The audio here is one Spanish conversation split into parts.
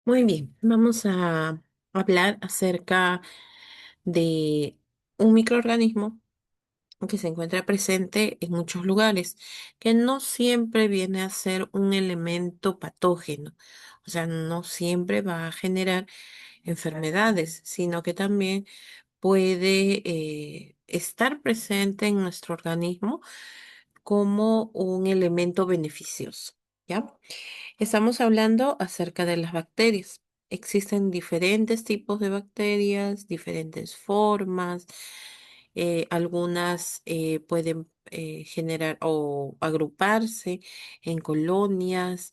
Muy bien, vamos a hablar acerca de un microorganismo que se encuentra presente en muchos lugares, que no siempre viene a ser un elemento patógeno, o sea, no siempre va a generar enfermedades, sino que también puede estar presente en nuestro organismo como un elemento beneficioso, ¿ya? Estamos hablando acerca de las bacterias. Existen diferentes tipos de bacterias, diferentes formas. Algunas pueden generar o agruparse en colonias.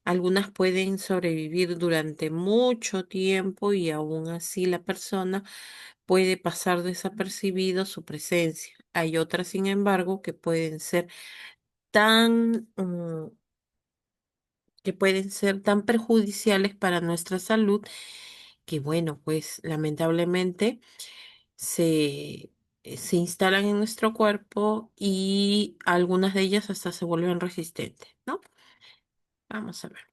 Algunas pueden sobrevivir durante mucho tiempo y aún así la persona puede pasar desapercibido su presencia. Hay otras, sin embargo, que pueden ser tan perjudiciales para nuestra salud, que bueno, pues lamentablemente se, se instalan en nuestro cuerpo y algunas de ellas hasta se vuelven resistentes, ¿no? Vamos a ver.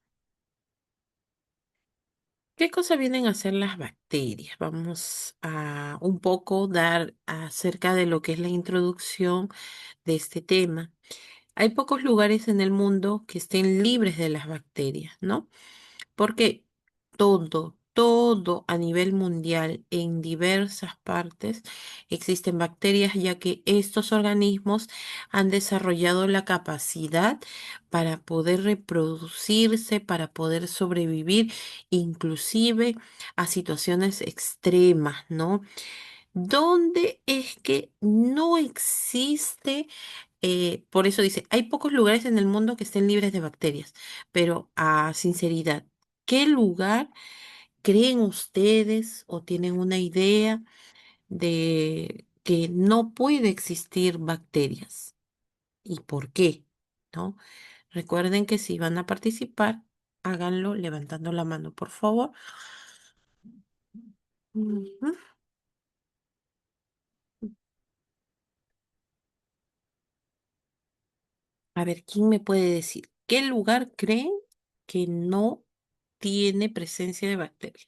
¿Qué cosa vienen a hacer las bacterias? Vamos a un poco dar acerca de lo que es la introducción de este tema. Hay pocos lugares en el mundo que estén libres de las bacterias, ¿no? Porque todo a nivel mundial, en diversas partes, existen bacterias, ya que estos organismos han desarrollado la capacidad para poder reproducirse, para poder sobrevivir, inclusive a situaciones extremas, ¿no? ¿Dónde es que no existe? Por eso dice, hay pocos lugares en el mundo que estén libres de bacterias, pero a sinceridad, ¿qué lugar creen ustedes o tienen una idea de que no puede existir bacterias? ¿Y por qué? ¿No? Recuerden que si van a participar, háganlo levantando la mano, por favor. Ujú. A ver, ¿quién me puede decir qué lugar creen que no tiene presencia de bacterias?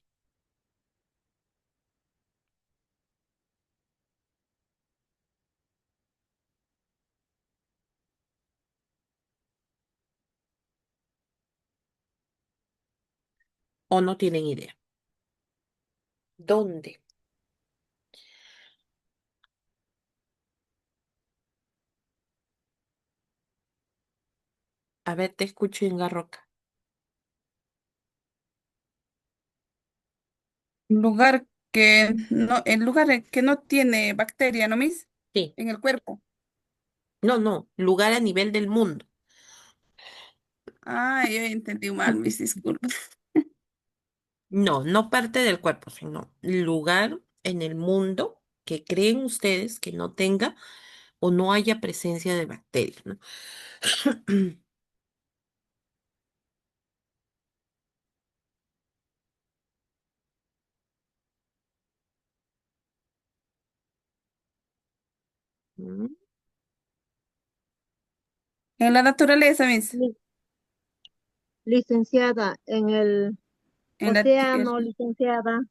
¿O no tienen idea? ¿Dónde? A ver, te escucho en Garroca. Lugar que no tiene bacteria, ¿no, mis? Sí. En el cuerpo. No, no, lugar a nivel del mundo. Ah, yo entendí mal, mis disculpas. No, no parte del cuerpo, sino lugar en el mundo que creen ustedes que no tenga o no haya presencia de bacterias, ¿no? Mm, En la naturaleza, mis. Li- Licenciada, en el En la tierra. océano, licenciada,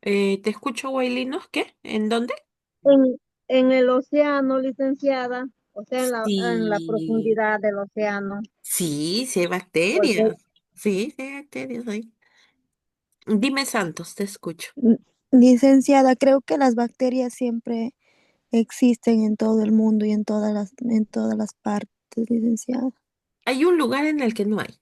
te escucho, Guailinos, ¿qué? ¿En dónde? en el océano, licenciada, o sea, en la Sí, profundidad del océano, sí, sí hay porque bacterias. Sí, sí hay bacterias ahí. Dime, Santos, te escucho. Licenciada, creo que las bacterias siempre existen en todo el mundo y en todas las partes, licenciada. Hay un lugar en el que no hay.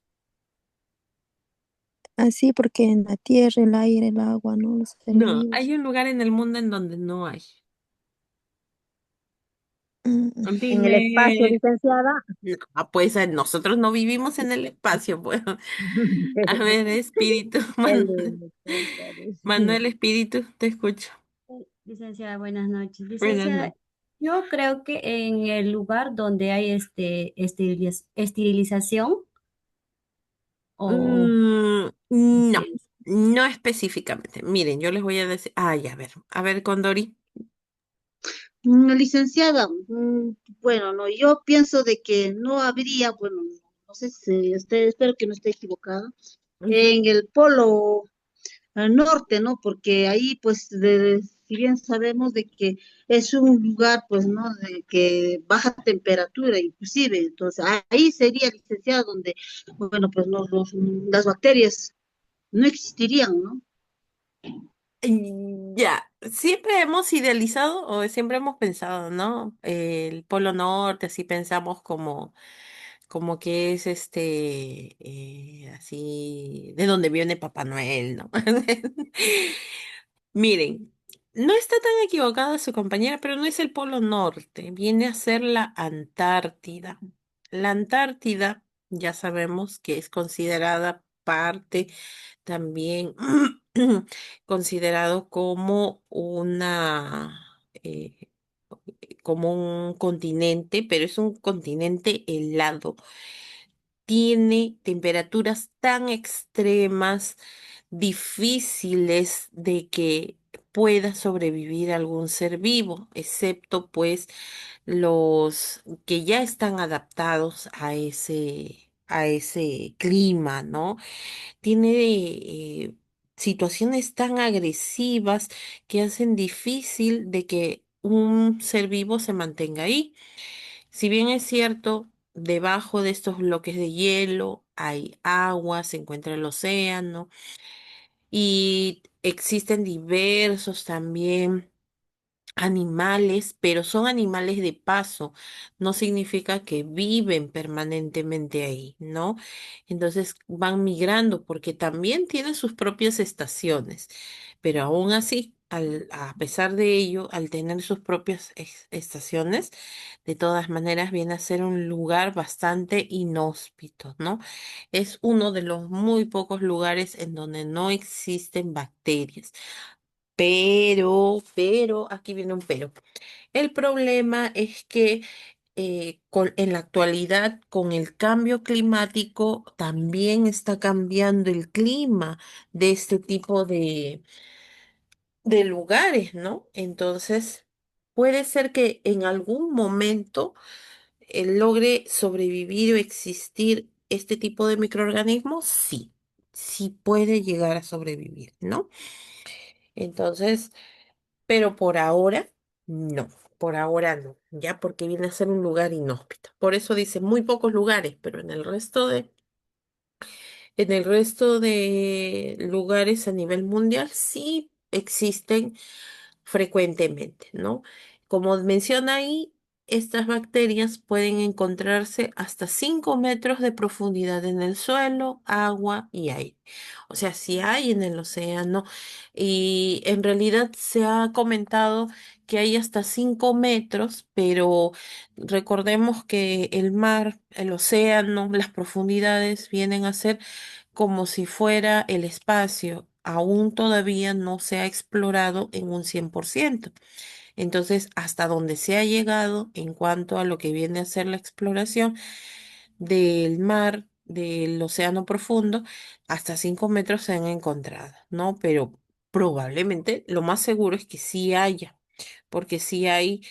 Así porque en la tierra, el aire, el agua, ¿no? Los seres No, vivos. hay un lugar en el mundo en donde no hay. Mm, en el espacio, Dime. licenciada, No, pues nosotros no vivimos en el espacio, pues. A ver, espíritu, qué Manuel, lindo, licenciada, sí. Manuel Espíritu, te escucho. Licenciada, buenas noches. Buenas Licenciada, noches. yo creo que en el lugar donde hay esterilización o No, sí, no específicamente. Miren, yo les voy a decir. Ay, a ver, Condori. Licenciada, bueno, no, yo pienso de que no habría, bueno, no sé si usted, espero que no esté equivocada, en el polo al norte, ¿no? Porque ahí, pues, si bien sabemos de que es un lugar, pues, ¿no? De que baja temperatura, inclusive, entonces ahí sería, licenciado, donde, bueno, pues, no, las bacterias no existirían, ¿no? Ya, siempre hemos idealizado o siempre hemos pensado, ¿no? El Polo Norte, así pensamos como que es así, de donde viene Papá Noel, ¿no? Miren, no está tan equivocada su compañera, pero no es el Polo Norte, viene a ser la Antártida. La Antártida, ya sabemos que es considerada parte también considerado como como un continente, pero es un continente helado. Tiene temperaturas tan extremas, difíciles de que pueda sobrevivir algún ser vivo, excepto pues los que ya están adaptados a ese clima, ¿no? Tiene situaciones tan agresivas que hacen difícil de que un ser vivo se mantenga ahí. Si bien es cierto, debajo de estos bloques de hielo hay agua, se encuentra el océano y existen diversos también animales, pero son animales de paso, no significa que viven permanentemente ahí, ¿no? Entonces van migrando porque también tienen sus propias estaciones, pero aún así, a pesar de ello, al tener sus propias estaciones, de todas maneras viene a ser un lugar bastante inhóspito, ¿no? Es uno de los muy pocos lugares en donde no existen bacterias. Pero, aquí viene un pero. El problema es que en la actualidad, con el cambio climático, también está cambiando el clima de este tipo de lugares, ¿no? Entonces, puede ser que en algún momento logre sobrevivir o existir este tipo de microorganismos. Sí, sí puede llegar a sobrevivir, ¿no? Entonces, pero por ahora, no, por ahora no, ya porque viene a ser un lugar inhóspito. Por eso dice muy pocos lugares, pero en el resto de lugares a nivel mundial sí existen frecuentemente, ¿no? Como menciona ahí, estas bacterias pueden encontrarse hasta 5 metros de profundidad en el suelo, agua y aire. O sea, si hay en el océano y en realidad se ha comentado que hay hasta 5 metros, pero recordemos que el mar, el océano, las profundidades vienen a ser como si fuera el espacio, aún todavía no se ha explorado en un 100%. Entonces, hasta donde se ha llegado en cuanto a lo que viene a ser la exploración del mar, del océano profundo, hasta 5 metros se han encontrado, ¿no? Pero probablemente lo más seguro es que sí haya, porque sí hay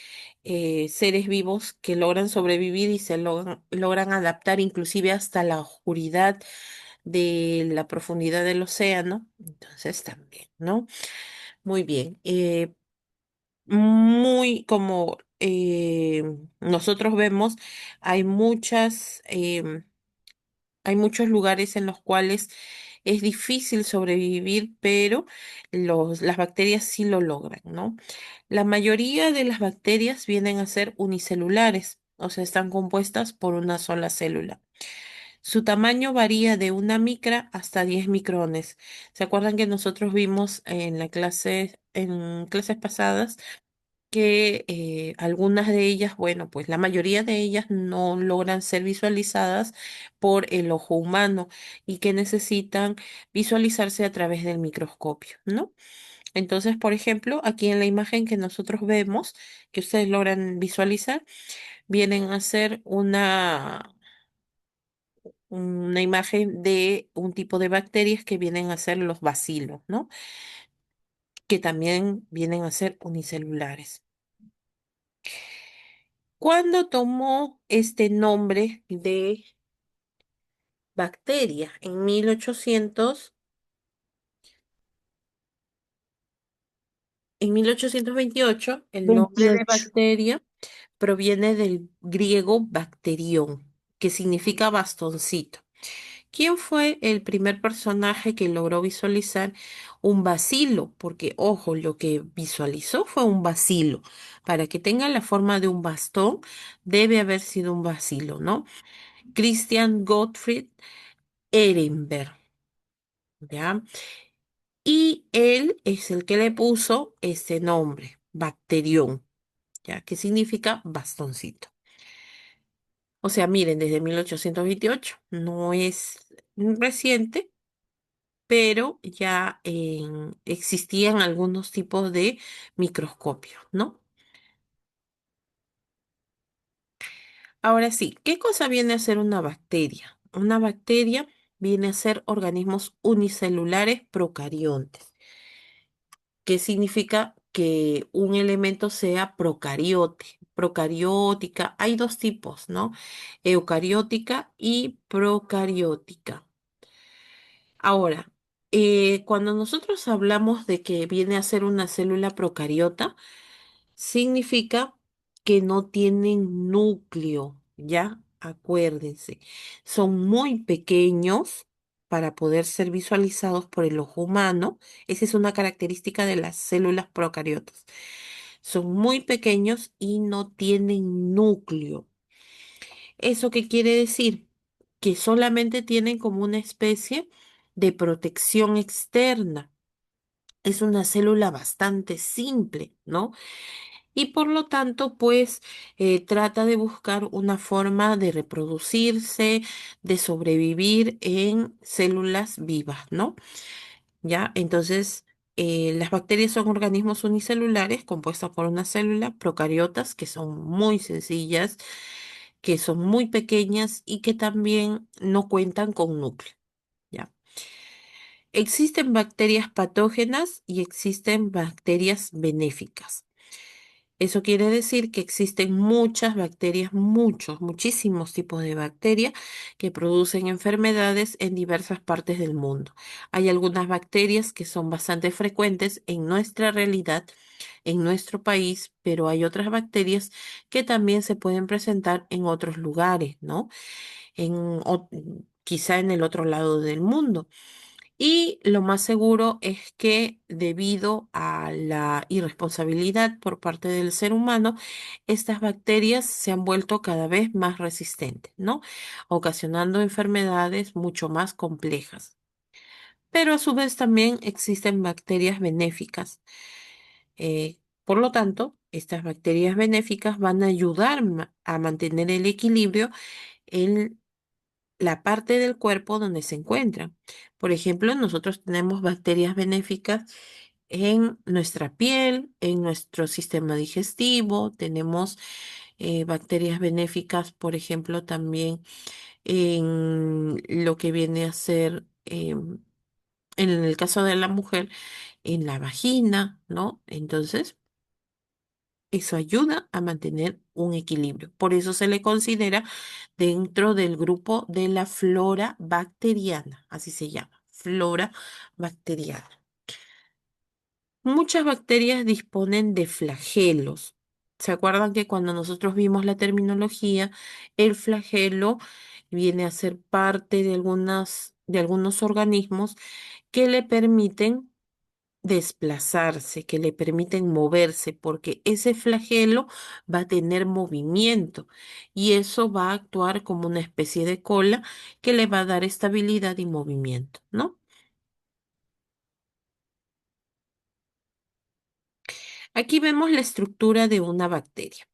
seres vivos que logran sobrevivir y se logran adaptar inclusive hasta la oscuridad de la profundidad del océano. Entonces también, ¿no? Muy bien. Muy como nosotros vemos, hay hay muchos lugares en los cuales es difícil sobrevivir, pero las bacterias sí lo logran, ¿no? La mayoría de las bacterias vienen a ser unicelulares, o sea, están compuestas por una sola célula. Su tamaño varía de una micra hasta 10 micrones. ¿Se acuerdan que nosotros vimos en en clases pasadas, que algunas de ellas, bueno, pues la mayoría de ellas no logran ser visualizadas por el ojo humano y que necesitan visualizarse a través del microscopio, ¿no? Entonces, por ejemplo, aquí en la imagen que nosotros vemos, que ustedes logran visualizar, vienen a ser una imagen de un tipo de bacterias que vienen a ser los bacilos, ¿no? Que también vienen a ser unicelulares. ¿Cuándo tomó este nombre de bacteria. En 1828, el nombre de 28. bacteria proviene del griego bacterión, que significa bastoncito. ¿Quién fue el primer personaje que logró visualizar un bacilo? Porque, ojo, lo que visualizó fue un bacilo. Para que tenga la forma de un bastón, debe haber sido un bacilo, ¿no? Christian Gottfried Ehrenberg, ¿ya? Y él es el que le puso este nombre, bacterión, ¿ya? Que significa bastoncito. O sea, miren, desde 1828 no es reciente, pero ya existían algunos tipos de microscopios, ¿no? Ahora sí, ¿qué cosa viene a ser una bacteria? Una bacteria viene a ser organismos unicelulares procariontes. ¿Qué significa que un elemento sea procariote? Procariótica, hay dos tipos, ¿no? Eucariótica y procariótica. Ahora, cuando nosotros hablamos de que viene a ser una célula procariota, significa que no tienen núcleo, ¿ya? Acuérdense, son muy pequeños para poder ser visualizados por el ojo humano. Esa es una característica de las células procariotas. Son muy pequeños y no tienen núcleo. ¿Eso qué quiere decir? Que solamente tienen como una especie de protección externa. Es una célula bastante simple, ¿no? Y por lo tanto, pues trata de buscar una forma de reproducirse, de sobrevivir en células vivas, ¿no? ¿Ya? Entonces, las bacterias son organismos unicelulares compuestos por una célula, procariotas, que son muy sencillas, que son muy pequeñas y que también no cuentan con núcleo, ¿ya? Existen bacterias patógenas y existen bacterias benéficas. Eso quiere decir que existen muchas bacterias, muchísimos tipos de bacterias que producen enfermedades en diversas partes del mundo. Hay algunas bacterias que son bastante frecuentes en nuestra realidad, en nuestro país, pero hay otras bacterias que también se pueden presentar en otros lugares, ¿no? Quizá en el otro lado del mundo. Y lo más seguro es que debido a la irresponsabilidad por parte del ser humano, estas bacterias se han vuelto cada vez más resistentes, ¿no? Ocasionando enfermedades mucho más complejas. Pero a su vez también existen bacterias benéficas. Por lo tanto, estas bacterias benéficas van a ayudar a mantener el equilibrio en la parte del cuerpo donde se encuentran. Por ejemplo, nosotros tenemos bacterias benéficas en nuestra piel, en nuestro sistema digestivo, tenemos bacterias benéficas, por ejemplo, también en lo que viene a ser, en el caso de la mujer, en la vagina, ¿no? Entonces, eso ayuda a mantener un equilibrio. Por eso se le considera dentro del grupo de la flora bacteriana, así se llama, flora bacteriana. Muchas bacterias disponen de flagelos. ¿Se acuerdan que cuando nosotros vimos la terminología, el flagelo viene a ser parte de algunos organismos que le permiten desplazarse, que le permiten moverse, porque ese flagelo va a tener movimiento y eso va a actuar como una especie de cola que le va a dar estabilidad y movimiento, ¿no? Aquí vemos la estructura de una bacteria.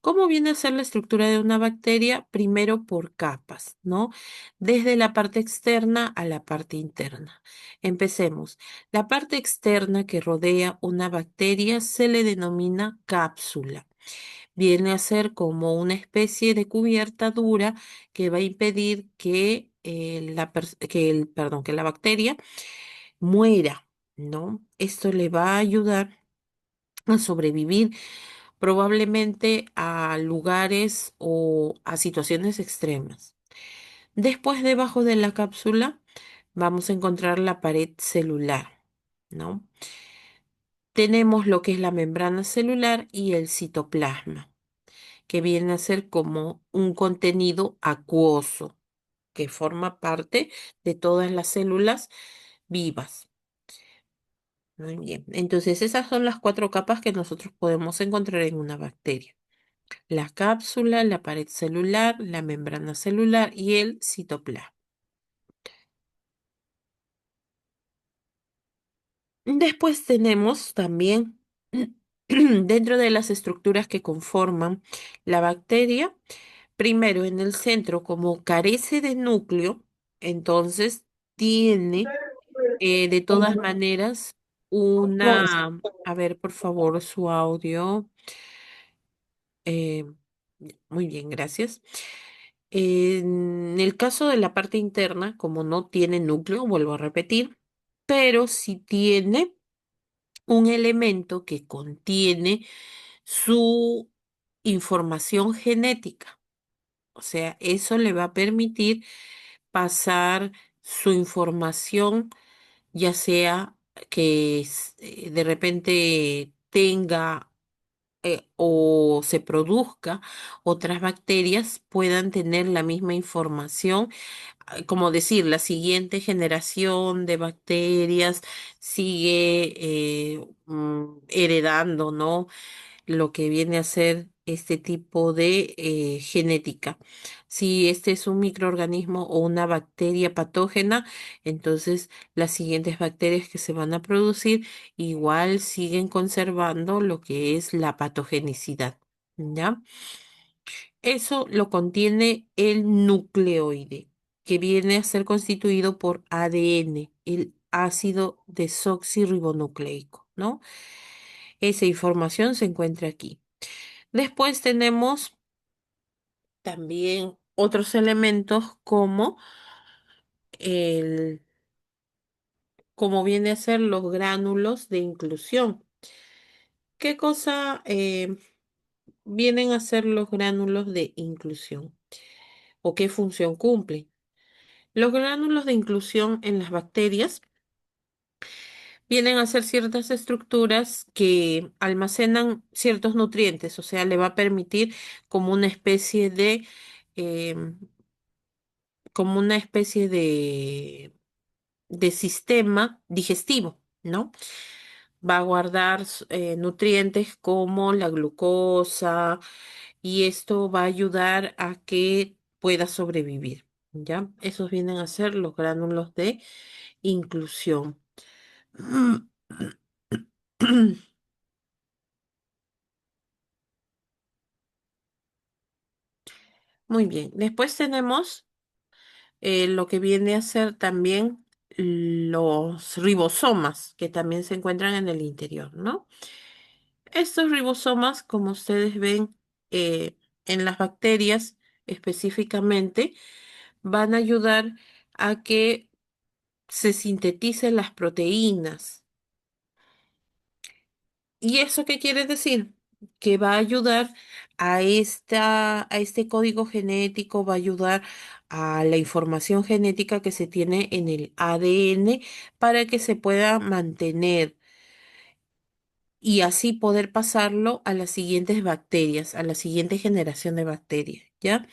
¿Cómo viene a ser la estructura de una bacteria? Primero por capas, ¿no? Desde la parte externa a la parte interna. Empecemos. La parte externa que rodea una bacteria se le denomina cápsula. Viene a ser como una especie de cubierta dura que va a impedir que, que la bacteria muera, ¿no? Esto le va a ayudar a sobrevivir probablemente a lugares o a situaciones extremas. Después, debajo de la cápsula, vamos a encontrar la pared celular, ¿no? Tenemos lo que es la membrana celular y el citoplasma, que viene a ser como un contenido acuoso que forma parte de todas las células vivas. Muy bien. Entonces, esas son las cuatro capas que nosotros podemos encontrar en una bacteria. La cápsula, la pared celular, la membrana celular y el citoplasma. Después tenemos también dentro de las estructuras que conforman la bacteria, primero en el centro, como carece de núcleo, entonces tiene de todas maneras una, a ver, por favor, su audio. eh, Muy bien, gracias. En el caso de la parte interna, como no tiene núcleo, vuelvo a repetir, pero sí tiene un elemento que contiene su información genética. O sea, eso le va a permitir pasar su información, ya sea que de repente tenga o se produzca otras bacterias puedan tener la misma información, como decir, la siguiente generación de bacterias sigue heredando, ¿no? Lo que viene a ser este tipo de genética. Si este es un microorganismo o una bacteria patógena, entonces las siguientes bacterias que se van a producir igual siguen conservando lo que es la patogenicidad, ¿ya? Eso lo contiene el nucleoide, que viene a ser constituido por ADN, el ácido desoxirribonucleico, ¿no? Esa información se encuentra aquí. Después tenemos también otros elementos el, como viene a ser los gránulos de inclusión. ¿Qué cosa vienen a ser los gránulos de inclusión? ¿O qué función cumplen? Los gránulos de inclusión en las bacterias vienen a ser ciertas estructuras que almacenan ciertos nutrientes, o sea, le va a permitir como una especie de em, como una especie de sistema digestivo, ¿no? Va a guardar nutrientes como la glucosa y esto va a ayudar a que pueda sobrevivir, ¿ya? Esos vienen a ser los gránulos de inclusión. Muy bien, después tenemos lo que viene a ser también los ribosomas, que también se encuentran en el interior, ¿no? Estos ribosomas, como ustedes ven en las bacterias específicamente, van a ayudar a que se sinteticen las proteínas. ¿Y eso qué quiere decir? Que va a ayudar a este código genético, va a ayudar a la información genética que se tiene en el ADN para que se pueda mantener y así poder pasarlo a las siguientes bacterias, a la siguiente generación de bacterias, ¿ya?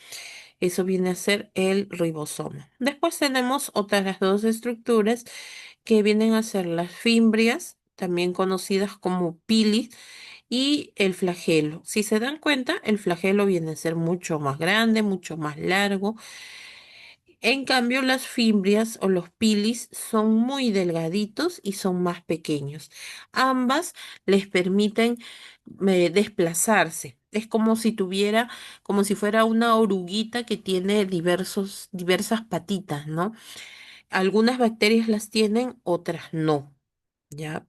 Eso viene a ser el ribosoma. Después tenemos otras dos estructuras que vienen a ser las fimbrias, también conocidas como pilis, y el flagelo. Si se dan cuenta, el flagelo viene a ser mucho más grande, mucho más largo. En cambio, las fimbrias o los pilis son muy delgaditos y son más pequeños. Ambas les permiten desplazarse. Es como si tuviera, como si fuera una oruguita que tiene diversas patitas, ¿no? Algunas bacterias las tienen, otras no, ¿ya?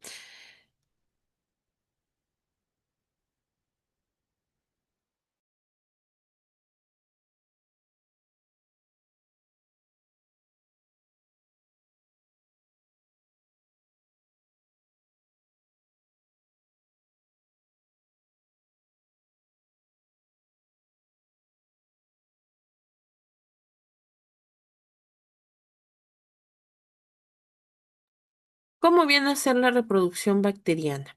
¿Cómo viene a ser la reproducción bacteriana?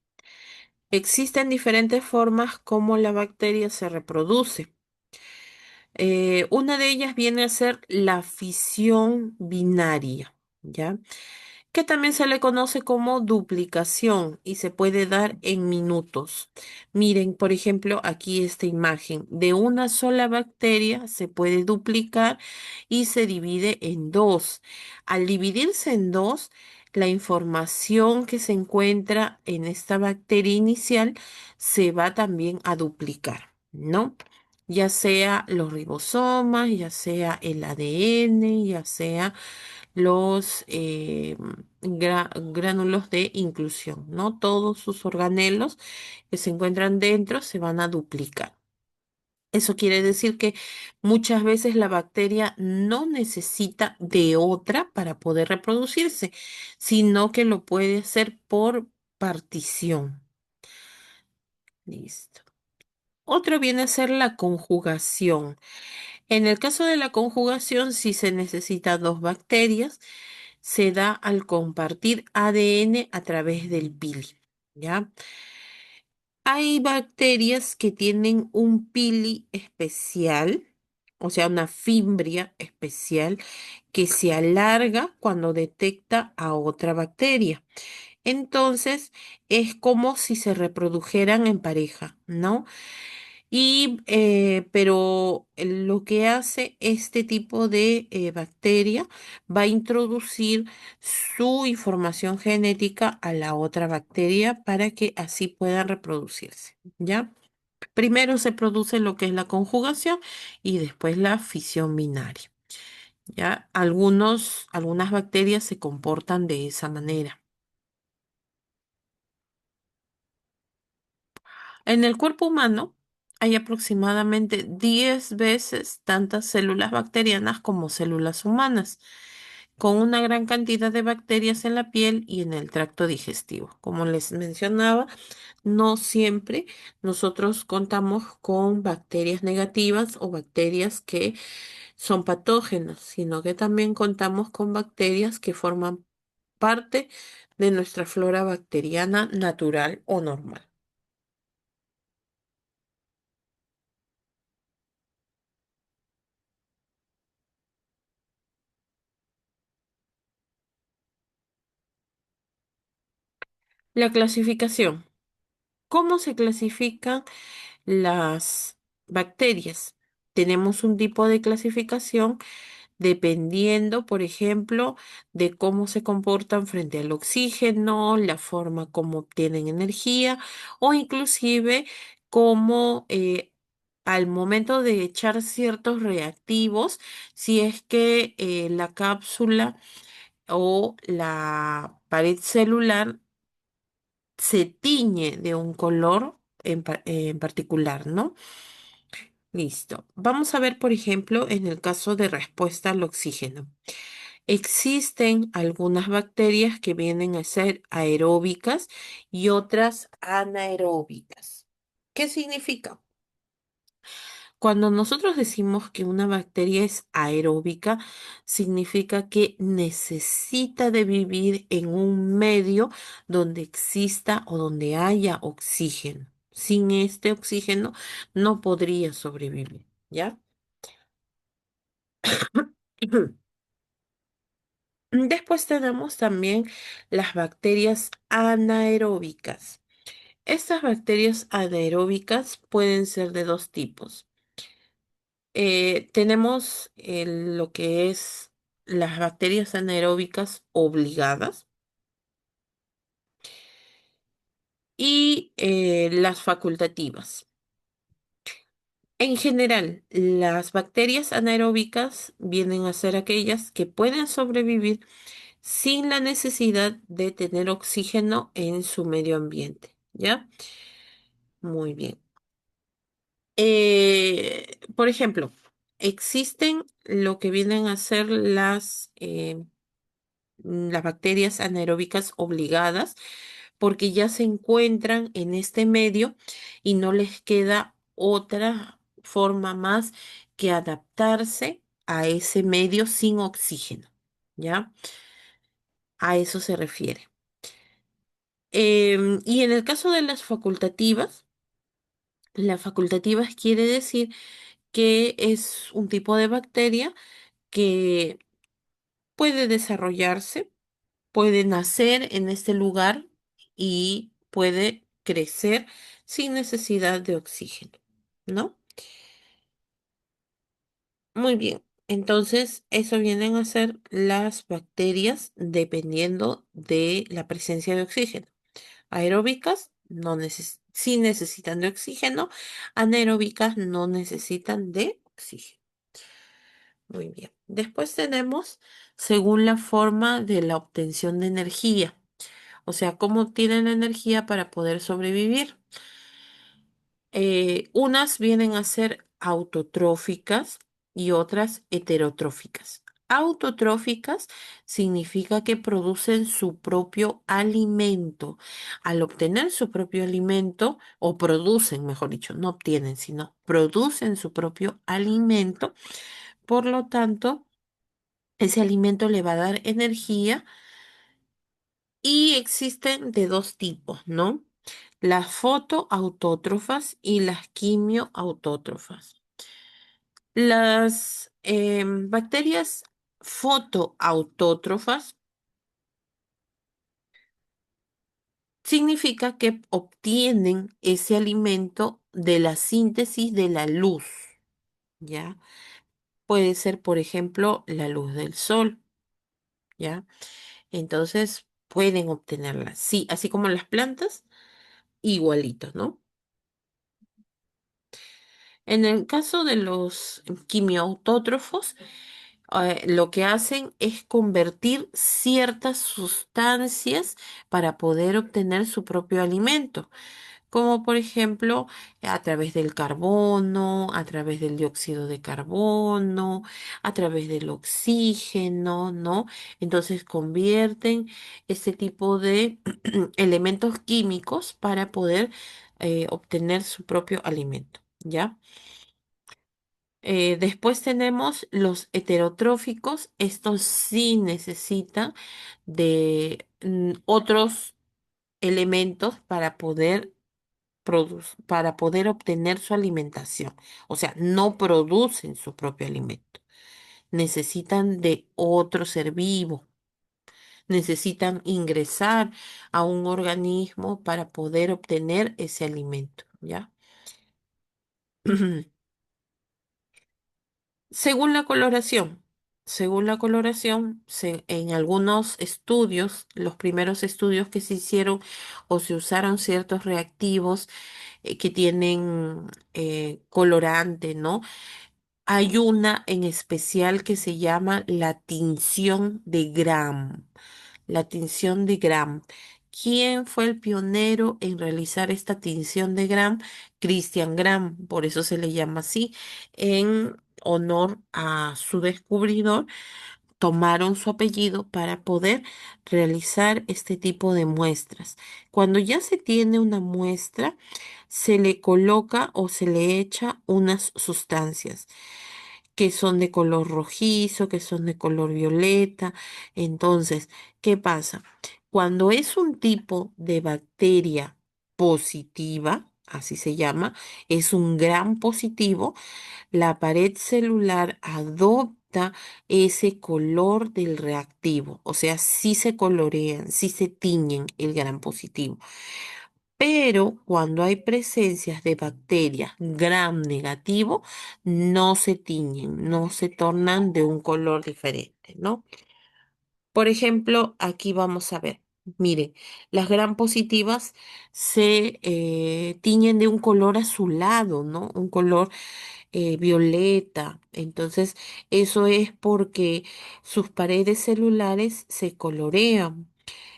Existen diferentes formas como la bacteria se reproduce. Una de ellas viene a ser la fisión binaria, ¿ya? Que también se le conoce como duplicación y se puede dar en minutos. Miren, por ejemplo, aquí esta imagen de una sola bacteria se puede duplicar y se divide en dos. Al dividirse en dos, la información que se encuentra en esta bacteria inicial se va también a duplicar, ¿no? Ya sea los ribosomas, ya sea el ADN, ya sea los gránulos de inclusión, ¿no? Todos sus organelos que se encuentran dentro se van a duplicar. Eso quiere decir que muchas veces la bacteria no necesita de otra para poder reproducirse, sino que lo puede hacer por partición. Listo. Otro viene a ser la conjugación. En el caso de la conjugación, si se necesita dos bacterias, se da al compartir ADN a través del pili, ¿ya? Hay bacterias que tienen un pili especial, o sea, una fimbria especial que se alarga cuando detecta a otra bacteria. Entonces, es como si se reprodujeran en pareja, ¿no? Pero lo que hace este tipo de bacteria va a introducir su información genética a la otra bacteria para que así puedan reproducirse, ¿ya? Primero se produce lo que es la conjugación y después la fisión binaria, ¿ya? Algunas bacterias se comportan de esa manera. En el cuerpo humano hay aproximadamente 10 veces tantas células bacterianas como células humanas, con una gran cantidad de bacterias en la piel y en el tracto digestivo. Como les mencionaba, no siempre nosotros contamos con bacterias negativas o bacterias que son patógenas, sino que también contamos con bacterias que forman parte de nuestra flora bacteriana natural o normal. La clasificación. ¿Cómo se clasifican las bacterias? Tenemos un tipo de clasificación dependiendo, por ejemplo, de cómo se comportan frente al oxígeno, la forma como obtienen energía o inclusive cómo al momento de echar ciertos reactivos, si es que la cápsula o la pared celular se tiñe de un color en particular, ¿no? Listo. Vamos a ver, por ejemplo, en el caso de respuesta al oxígeno. Existen algunas bacterias que vienen a ser aeróbicas y otras anaeróbicas. ¿Qué significa? Cuando nosotros decimos que una bacteria es aeróbica, significa que necesita de vivir en un medio donde exista o donde haya oxígeno. Sin este oxígeno no podría sobrevivir, ¿ya? Después tenemos también las bacterias anaeróbicas. Estas bacterias anaeróbicas pueden ser de dos tipos. Tenemos lo que es las bacterias anaeróbicas obligadas y las facultativas. En general, las bacterias anaeróbicas vienen a ser aquellas que pueden sobrevivir sin la necesidad de tener oxígeno en su medio ambiente, ¿ya? Muy bien. Por ejemplo, existen lo que vienen a ser las bacterias anaeróbicas obligadas, porque ya se encuentran en este medio y no les queda otra forma más que adaptarse a ese medio sin oxígeno, ¿ya? A eso se refiere. Y en el caso de las facultativas quiere decir que es un tipo de bacteria que puede desarrollarse, puede nacer en este lugar y puede crecer sin necesidad de oxígeno, ¿no? Muy bien. Entonces, eso vienen a ser las bacterias dependiendo de la presencia de oxígeno. Aeróbicas sí necesitan de oxígeno, anaeróbicas no necesitan de oxígeno. Muy bien. Después tenemos según la forma de la obtención de energía, o sea, cómo obtienen energía para poder sobrevivir. Unas vienen a ser autotróficas y otras heterotróficas. Autotróficas significa que producen su propio alimento. Al obtener su propio alimento, o producen, mejor dicho, no obtienen, sino producen su propio alimento, por lo tanto, ese alimento le va a dar energía y existen de dos tipos, ¿no? Las fotoautótrofas y las quimioautótrofas. Las bacterias fotoautótrofas significa que obtienen ese alimento de la síntesis de la luz, ¿ya? Puede ser, por ejemplo, la luz del sol, ¿ya? Entonces pueden obtenerla, sí, así como las plantas, igualitos, ¿no? En el caso de los quimiautótrofos, lo que hacen es convertir ciertas sustancias para poder obtener su propio alimento, como por ejemplo a través del carbono, a través del dióxido de carbono, a través del oxígeno, ¿no? Entonces convierten este tipo de elementos químicos para poder obtener su propio alimento, ¿ya? Después tenemos los heterotróficos. Estos sí necesitan de otros elementos para poder obtener su alimentación. O sea, no producen su propio alimento. Necesitan de otro ser vivo. Necesitan ingresar a un organismo para poder obtener ese alimento, ¿ya? Según la coloración, en algunos estudios, los primeros estudios que se hicieron o se usaron ciertos reactivos que tienen colorante, ¿no? Hay una en especial que se llama la tinción de Gram. La tinción de Gram. ¿Quién fue el pionero en realizar esta tinción de Gram? Christian Gram, por eso se le llama así, en honor a su descubridor. Tomaron su apellido para poder realizar este tipo de muestras. Cuando ya se tiene una muestra, se le coloca o se le echa unas sustancias que son de color rojizo, que son de color violeta. Entonces, ¿qué pasa? Cuando es un tipo de bacteria positiva, así se llama, es un gran positivo, la pared celular adopta ese color del reactivo, o sea, sí se colorean, sí se tiñen el gran positivo. Pero cuando hay presencias de bacterias gram negativo, no se tiñen, no se tornan de un color diferente, ¿no? Por ejemplo, aquí vamos a ver, miren, las gram positivas se tiñen de un color azulado, ¿no? Un color violeta. Entonces, eso es porque sus paredes celulares se colorean.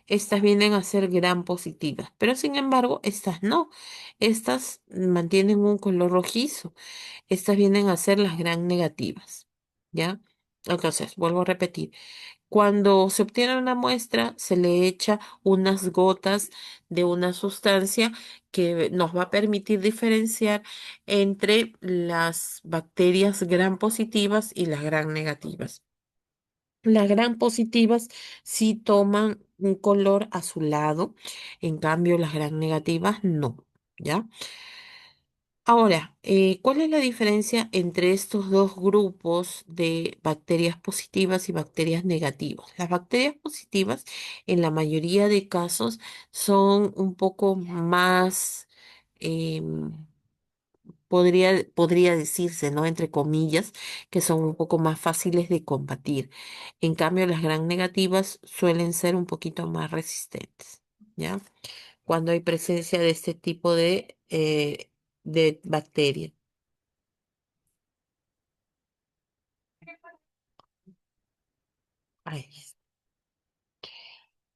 Estas vienen a ser gran positivas, pero sin embargo, estas no. Estas mantienen un color rojizo. Estas vienen a ser las gran negativas. ¿Ya? Entonces, vuelvo a repetir. Cuando se obtiene una muestra, se le echa unas gotas de una sustancia que nos va a permitir diferenciar entre las bacterias gram positivas y las gram negativas. Las gram positivas sí toman un color azulado, en cambio las gram negativas no, ¿ya? Ahora, ¿cuál es la diferencia entre estos dos grupos de bacterias positivas y bacterias negativas? Las bacterias positivas, en la mayoría de casos, son un poco más, em, podría decirse, ¿no? Entre comillas, que son un poco más fáciles de combatir. En cambio, las gram negativas suelen ser un poquito más resistentes, ¿ya? Cuando hay presencia de este tipo de bacterias. Ahí.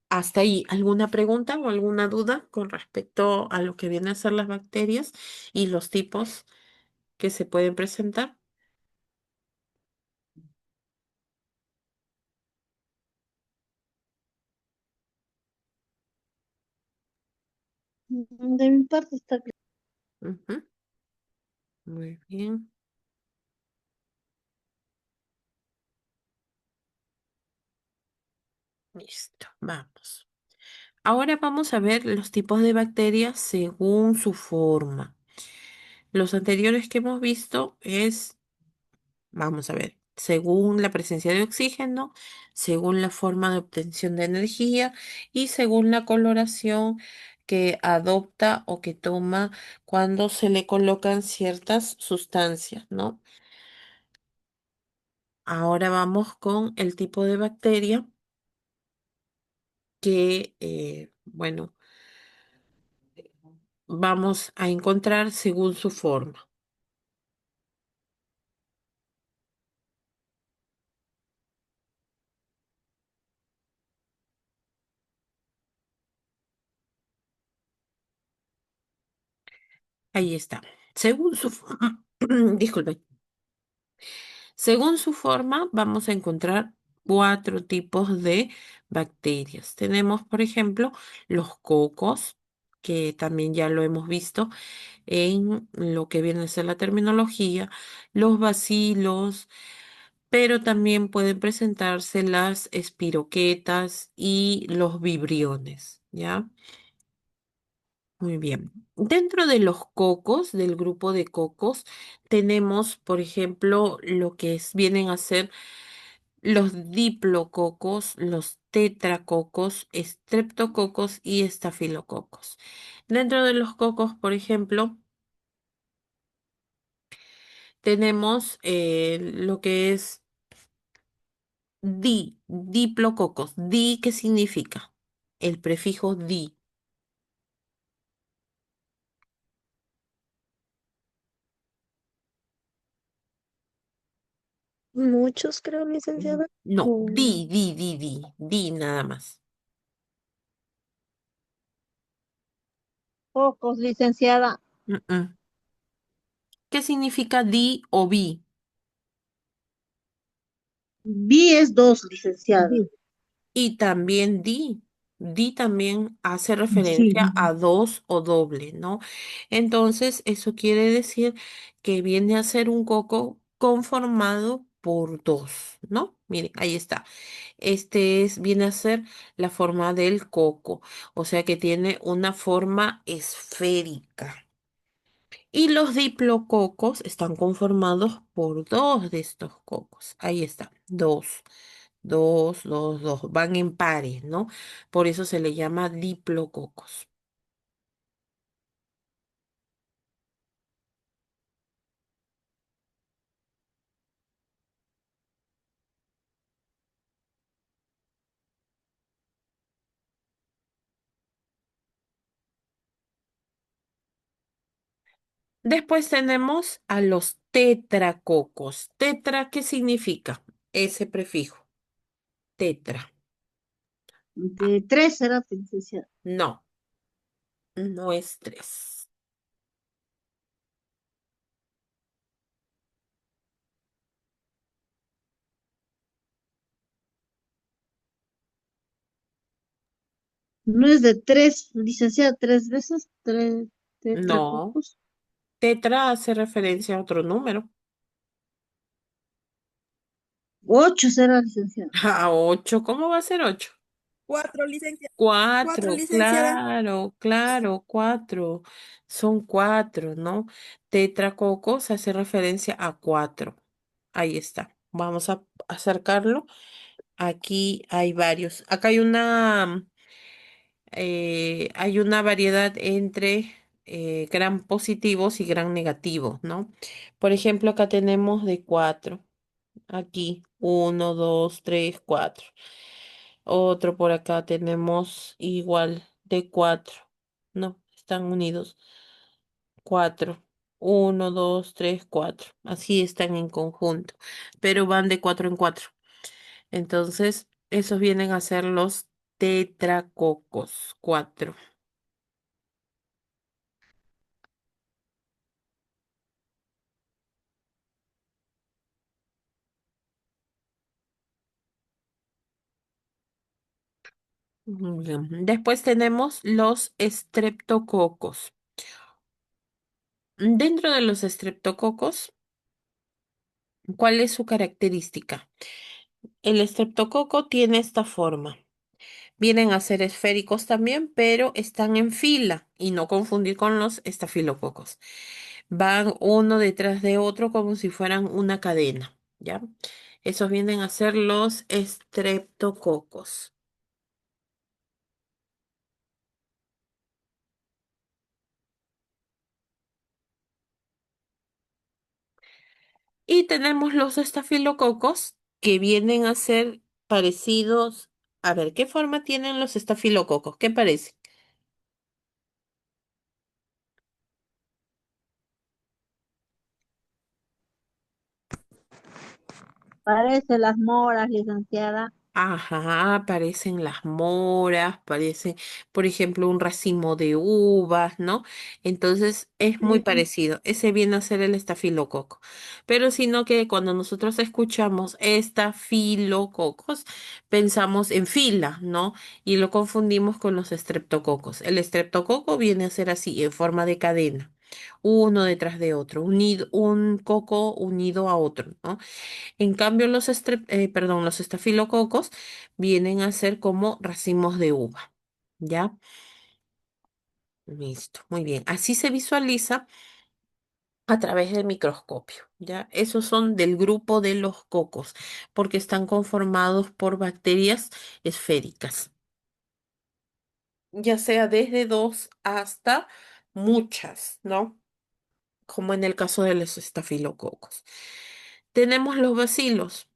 ¿Hasta ahí alguna pregunta o alguna duda con respecto a lo que vienen a ser las bacterias y los tipos que se pueden presentar? De mi parte está claro. Ujú. Muy bien, listo, vamos. Ahora vamos a ver los tipos de bacterias según su forma. Los anteriores que hemos visto es, vamos a ver, según la presencia de oxígeno, según la forma de obtención de energía y según la coloración que adopta o que toma cuando se le colocan ciertas sustancias, ¿no? Ahora vamos con el tipo de bacteria que, bueno, vamos a encontrar según su forma. Ahí está. Según su forma, disculpen. Según su forma, vamos a encontrar cuatro tipos de bacterias. Tenemos, por ejemplo, los cocos, que también ya lo hemos visto en lo que viene a ser la terminología, los bacilos, pero también pueden presentarse las espiroquetas y los vibriones, ¿ya? Muy bien. Dentro de los cocos, del grupo de cocos, tenemos, por ejemplo, lo que vienen a ser los diplococos, los tetracocos, estreptococos y estafilococos. Dentro de los cocos, por ejemplo, tenemos lo que es diplococos. Di, ¿qué significa? El prefijo di. Muchos, creo, licenciada. No, O di, nada más. Pocos, licenciada. Mm, mm. ¿Qué significa di o bi? Vi es dos, licenciada. Di, Y también di también hace sí. referencia a dos o doble, ¿no? Entonces, eso quiere decir que viene a ser un coco conformado por dos, ¿no? Miren, ahí está. Viene a ser la forma del coco, o sea que tiene una forma esférica. Y los diplococos están conformados por dos de estos cocos. Ahí está, dos. Dos, dos, dos. Van en pares, ¿no? Por eso se le llama diplococos. Después tenemos a los tetracocos. Tetra, ¿qué significa? Ese prefijo. Tetra. De tres será, licenciada. No, no es tres. No es de tres, licenciada, tres veces, tres, No. tetracocos. Tetra hace referencia a otro número. 8 será, licenciada. A 8, ¿cómo va a ser 8? Cuatro, licenciada. Cuatro, Cuatro, licenciada. claro, claro, cuatro. Son cuatro, ¿no? Tetracocos hace referencia a cuatro. Ahí está. Vamos a acercarlo. Aquí hay varios. Acá hay una variedad entre gran positivos y gran negativos, ¿no? Por ejemplo, acá tenemos de cuatro. Aquí, uno, dos, tres, cuatro. Otro por acá tenemos igual de cuatro. No, están unidos. Cuatro. Uno, dos, tres, cuatro. Así están en conjunto, pero van de cuatro en cuatro. Entonces, esos vienen a ser los tetracocos. Cuatro. Bien. Después tenemos los estreptococos. Dentro de los estreptococos, ¿cuál es su característica? El estreptococo tiene esta forma. Vienen a ser esféricos también, pero están en fila y no confundir con los estafilococos. Van uno detrás de otro como si fueran una cadena, ¿ya? Esos vienen a ser los estreptococos. Y tenemos los estafilococos que vienen a ser parecidos. A ver, ¿qué forma tienen los estafilococos? ¿Qué parece? Parece las moras, licenciada. Ajá, aparecen las moras, aparece, por ejemplo, un racimo de uvas, ¿no? Entonces es muy Sí. parecido. Ese viene a ser el estafilococo. Pero sino que cuando nosotros escuchamos estafilococos, pensamos en fila, ¿no? Y lo confundimos con los estreptococos. El estreptococo viene a ser así, en forma de cadena, uno detrás de otro, unido, un coco unido a otro, ¿no? En cambio, los estafilococos vienen a ser como racimos de uva. ¿Ya? Listo, muy bien. Así se visualiza a través del microscopio. ¿Ya? Esos son del grupo de los cocos, porque están conformados por bacterias esféricas, ya sea desde dos hasta muchas, ¿no? Como en el caso de los estafilococos. Tenemos los bacilos.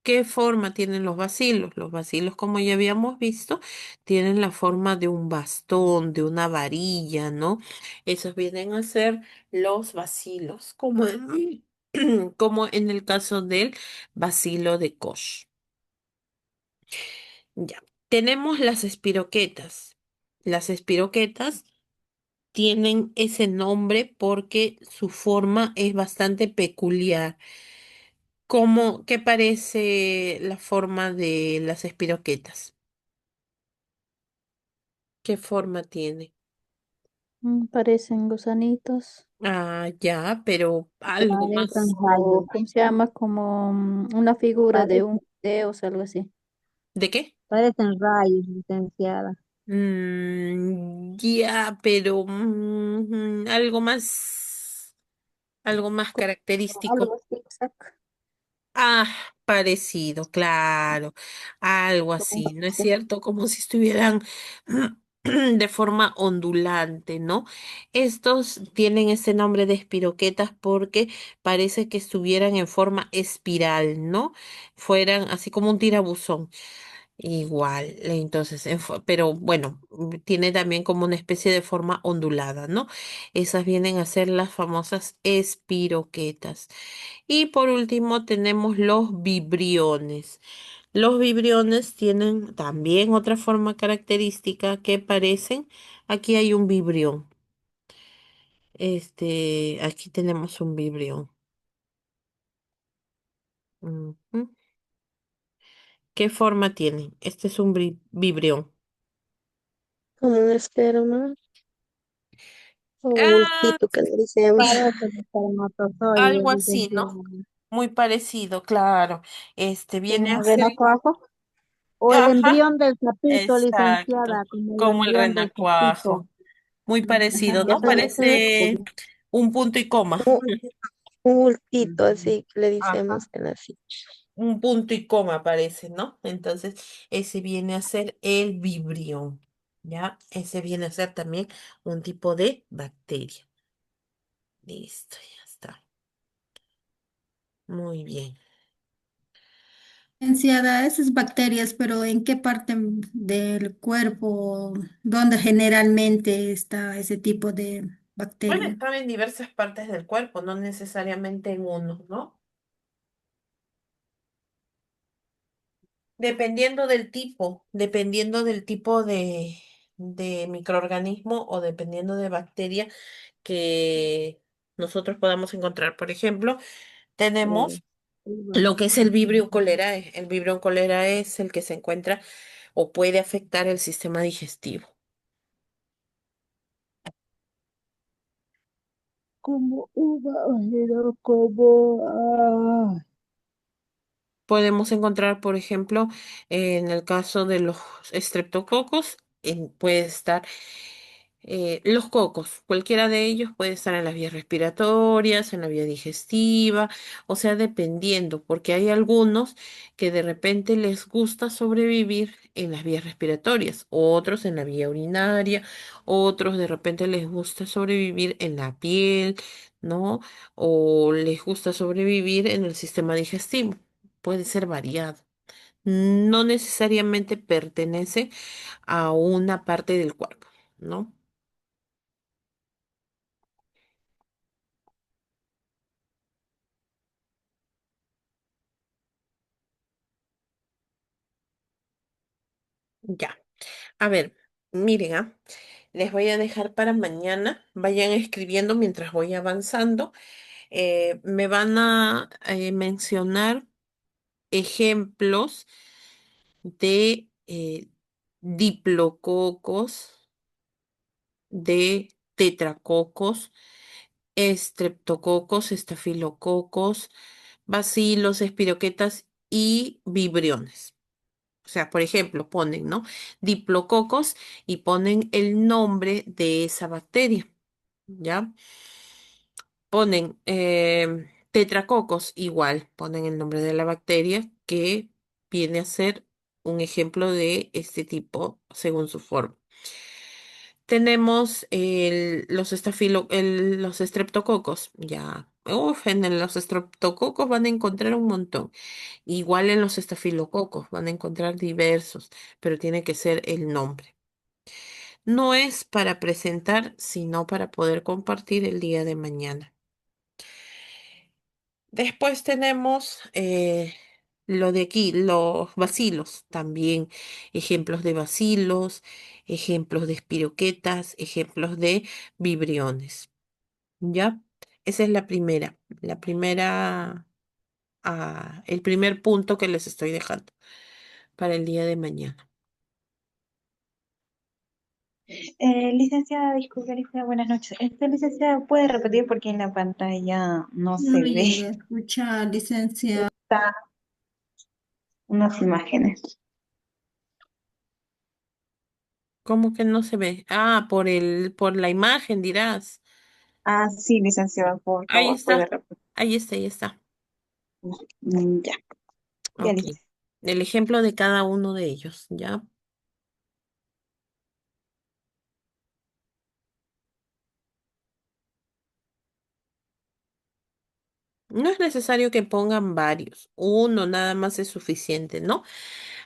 ¿Qué forma tienen los bacilos? Los bacilos, como ya habíamos visto, tienen la forma de un bastón, de una varilla, ¿no? Esos vienen a ser los bacilos, como en el caso del bacilo de Koch. Ya. Tenemos las espiroquetas. Las espiroquetas tienen ese nombre porque su forma es bastante peculiar. ¿Qué parece la forma de las espiroquetas? ¿Qué forma tiene? Parecen gusanitos. Ah, ya, pero algo Parecen más. O, rayos. ¿cómo se llama? Como una figura de un Parecen, deus, algo así. ¿De qué? parecen rayos, licenciada. Ya, pero algo más Como algo característico. zigzag, Ah, parecido, claro, algo como un así, ¿no es zigzag. cierto? Como si estuvieran de forma ondulante, ¿no? Estos tienen ese nombre de espiroquetas porque parece que estuvieran en forma espiral, ¿no? Fueran así como un tirabuzón. Igual, entonces, pero bueno, tiene también como una especie de forma ondulada, ¿no? Esas vienen a ser las famosas espiroquetas. Y por último tenemos los vibriones. Los vibriones tienen también otra forma característica que parecen. Aquí hay un vibrión. Aquí tenemos un vibrión. Ujú. ¿Qué forma tiene? Este es un vibrión. Como un esperma o un Ah, bultito que le decíamos. Parecen espermatozoides, algo así, ¿no? licenciada. muy parecido, claro. Este viene a Como ser, renacuajo. O el ajá, embrión del sapito, exacto, licenciada, como el como el embrión del sapito. renacuajo. Muy Ajá, parecido, ya ¿no? parece Parece un punto y coma. Un, un bultito ujú. así que le Ajá. decimos en así. Un punto y coma parece, ¿no? Entonces, ese viene a ser el vibrión, ¿ya? Ese viene a ser también un tipo de bacteria. Listo, ya está. Muy bien. Licenciada, esas bacterias, pero ¿en qué parte del cuerpo, donde generalmente está ese tipo de Puede bacteria? estar en diversas partes del cuerpo, no necesariamente en uno, ¿no? Dependiendo del tipo de microorganismo o dependiendo de bacteria que nosotros podamos encontrar. Por ejemplo, tenemos lo que es el Vibrio cholerae. El Vibrio cholerae es el que se encuentra o puede afectar el sistema digestivo. Como uva, pero como, Podemos encontrar, por ejemplo, en el caso de los estreptococos, puede estar los cocos, cualquiera de ellos puede estar en las vías respiratorias, en la vía digestiva, o sea, dependiendo, porque hay algunos que de repente les gusta sobrevivir en las vías respiratorias, otros en la vía urinaria, otros de repente les gusta sobrevivir en la piel, ¿no? O les gusta sobrevivir en el sistema digestivo. Puede ser variado. No necesariamente pertenece a una parte del cuerpo, ¿no? Ya. A ver, miren, les voy a dejar para mañana. Vayan escribiendo mientras voy avanzando. Me van a mencionar ejemplos de diplococos, de tetracocos, estreptococos, estafilococos, bacilos, espiroquetas y vibriones. O sea, por ejemplo, ponen, ¿no? Diplococos y ponen el nombre de esa bacteria, ¿ya? Ponen tetracocos, igual, ponen el nombre de la bacteria que viene a ser un ejemplo de este tipo según su forma. Tenemos los estreptococos, ya. Uf, los estreptococos van a encontrar un montón. Igual en los estafilococos van a encontrar diversos, pero tiene que ser el nombre. No es para presentar, sino para poder compartir el día de mañana. Después tenemos lo de aquí, los bacilos, también ejemplos de bacilos, ejemplos de espiroquetas, ejemplos de vibriones. ¿Ya? Esa es el primer punto que les estoy dejando para el día de mañana. Licenciada, disculpe, licenciada, buenas noches. Licenciada, ¿puede repetir porque en la pantalla no No se le ve llegué a escuchar, licenciada. unas imágenes? ¿Cómo que no se ve? Ah, por la imagen dirás. Ah, sí, licenciada, por Ahí favor, puede está, repetir. ahí está, ahí está. Ya, ya, Ok. licenciada. El ejemplo de cada uno de ellos, ¿ya? No es necesario que pongan varios, uno nada más es suficiente, ¿no?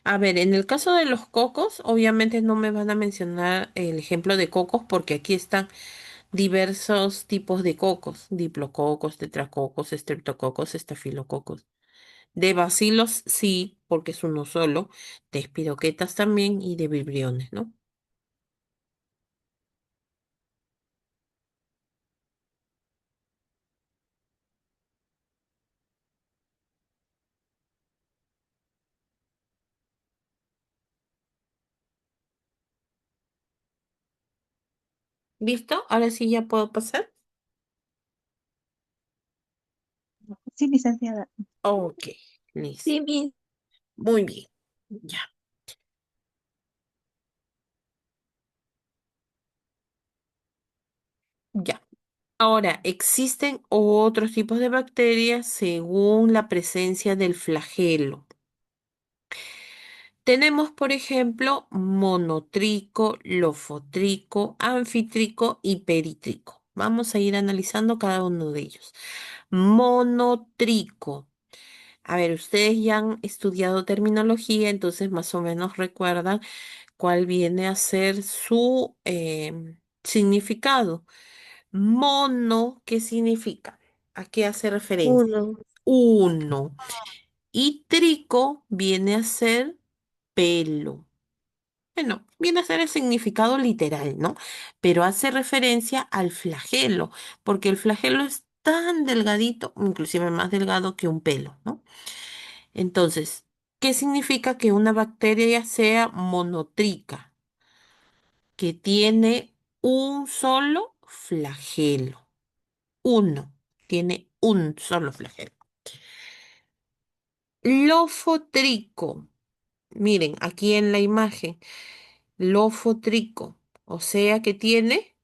A ver, en el caso de los cocos, obviamente no me van a mencionar el ejemplo de cocos porque aquí están diversos tipos de cocos, diplococos, tetracocos, estreptococos, estafilococos. De bacilos sí, porque es uno solo, de espiroquetas también y de vibriones, ¿no? ¿Listo? Ahora sí ya puedo pasar. Sí, licenciada. Ok, listo. Sí, mi. Muy bien. Ya, ya. Ahora, existen otros tipos de bacterias según la presencia del flagelo. Tenemos, por ejemplo, monotrico, lofotrico, anfitrico y peritrico. Vamos a ir analizando cada uno de ellos. Monotrico. A ver, ustedes ya han estudiado terminología, entonces más o menos recuerdan cuál viene a ser su significado. Mono, ¿qué significa? ¿A qué hace referencia? Uno. Uno. Y trico viene a ser pelo. Bueno, viene a ser el significado literal, ¿no? Pero hace referencia al flagelo, porque el flagelo es tan delgadito, inclusive más delgado que un pelo, ¿no? Entonces, ¿qué significa que una bacteria sea monotrica? Que tiene un solo flagelo. Uno. Tiene un solo flagelo. Lofotrico. Miren, aquí en la imagen. Lofotrico. O sea que tiene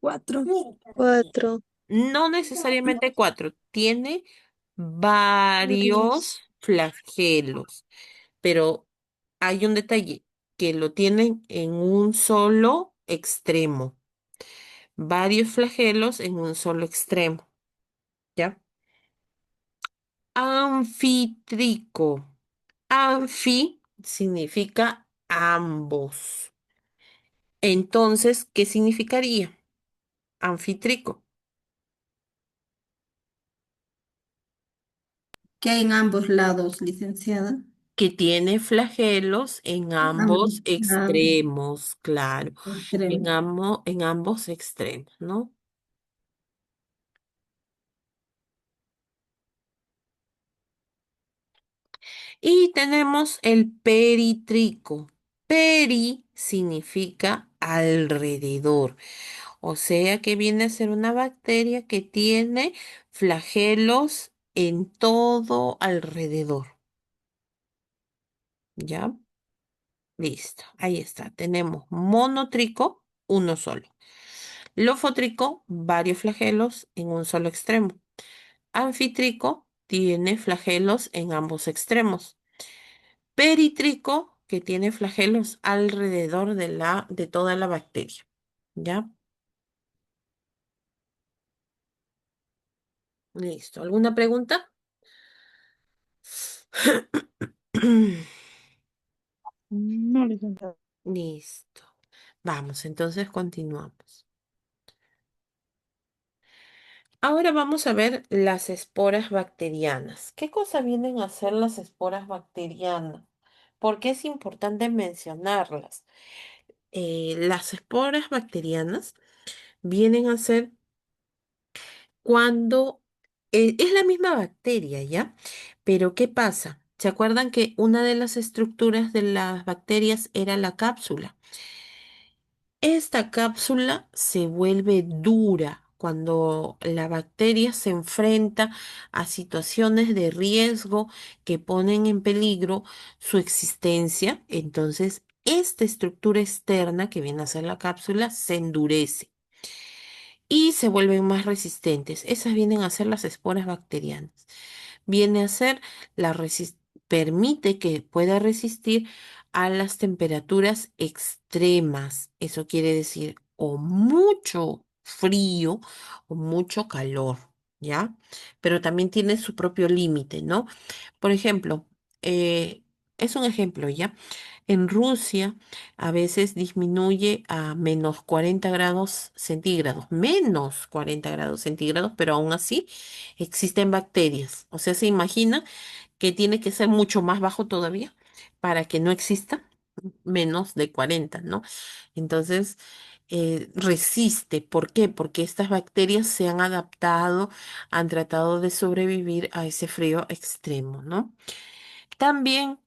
Cuatro. Cuatro. no necesariamente cuatro, tiene Varios. varios flagelos, pero hay un detalle, que lo tienen en un solo extremo, varios flagelos en un solo extremo, ¿ya? Anfitrico. Anfi significa ambos. Entonces, ¿qué significaría? Anfitrico. Que hay en ambos lados, licenciada. Que tiene flagelos en Ambos ambos lados, extremos, claro, extremos. en ambos extremos, ¿no? Y tenemos el peritrico. Peri significa alrededor, o sea que viene a ser una bacteria que tiene flagelos en todo alrededor, ¿ya? Listo, ahí está. Tenemos monotrico, uno solo. Lofotrico, varios flagelos en un solo extremo. Anfitrico tiene flagelos en ambos extremos. Peritrico, que tiene flagelos alrededor de toda la bacteria. ¿Ya? Listo. ¿Alguna pregunta? No, licenciada. Listo. Vamos, entonces continuamos. Ahora vamos a ver las esporas bacterianas. ¿Qué cosa vienen a ser las esporas bacterianas? ¿Por qué es importante mencionarlas? Las esporas bacterianas vienen a ser cuando es la misma bacteria, ¿ya? Pero ¿qué pasa? ¿Se acuerdan que una de las estructuras de las bacterias era la cápsula? Esta cápsula se vuelve dura cuando la bacteria se enfrenta a situaciones de riesgo que ponen en peligro su existencia. Entonces, esta estructura externa que viene a ser la cápsula se endurece y se vuelven más resistentes. Esas vienen a ser las esporas bacterianas. Viene a ser permite que pueda resistir a las temperaturas extremas. Eso quiere decir o mucho frío o mucho calor, ¿ya? Pero también tiene su propio límite, ¿no? Por ejemplo, es un ejemplo, ¿ya? En Rusia a veces disminuye a menos 40 grados centígrados, menos 40 grados centígrados, pero aún así existen bacterias. O sea, se imagina que tiene que ser mucho más bajo todavía para que no exista menos de 40, ¿no? Entonces, resiste. ¿Por qué? Porque estas bacterias se han adaptado, han tratado de sobrevivir a ese frío extremo, ¿no? También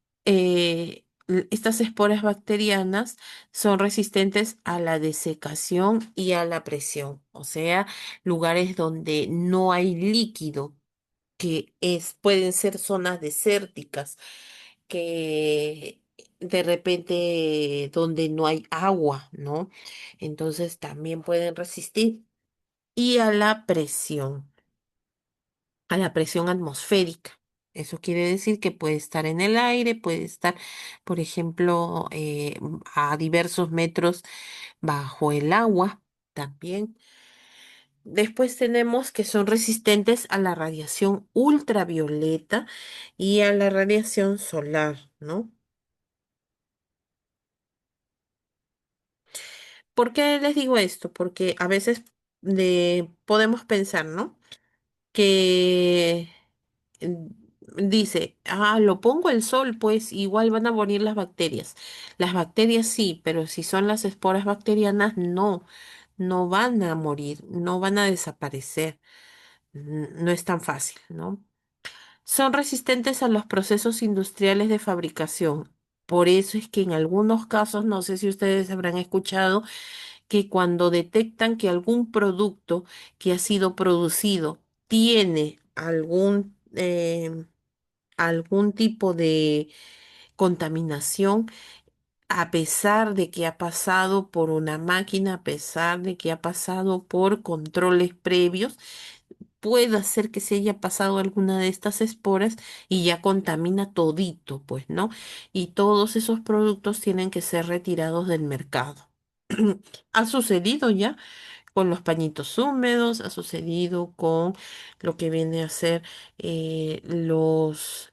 Estas esporas bacterianas son resistentes a la desecación y a la presión, o sea, lugares donde no hay líquido, pueden ser zonas desérticas, que de repente donde no hay agua, ¿no? Entonces también pueden resistir. Y a la presión atmosférica. Eso quiere decir que puede estar en el aire, puede estar, por ejemplo, a diversos metros bajo el agua también. Después tenemos que son resistentes a la radiación ultravioleta y a la radiación solar, ¿no? ¿Por qué les digo esto? Porque a veces podemos pensar, ¿no? Que mm, dice, lo pongo al sol, pues igual van a morir las bacterias. Las bacterias sí, pero si son las esporas bacterianas, no, no van a morir, no van a desaparecer. No es tan fácil, ¿no? Son resistentes a los procesos industriales de fabricación. Por eso es que en algunos casos, no sé si ustedes habrán escuchado, que cuando detectan que algún producto que ha sido producido tiene algún tipo de contaminación, a pesar de que ha pasado por una máquina, a pesar de que ha pasado por controles previos, puede ser que se haya pasado alguna de estas esporas y ya contamina todito, pues, ¿no? Y todos esos productos tienen que ser retirados del mercado. ¿Ha sucedido ya con los pañitos húmedos? ¿Ha sucedido con lo que viene a ser los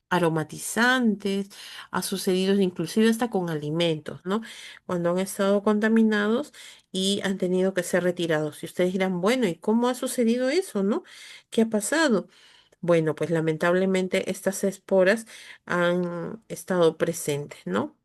aromatizantes? ¿Ha sucedido inclusive hasta con alimentos, ¿no? Cuando han estado contaminados y han tenido que ser retirados. Y ustedes dirán, bueno, ¿y cómo ha sucedido eso, no? ¿Qué ha pasado? Bueno, pues lamentablemente estas esporas han estado presentes, ¿no?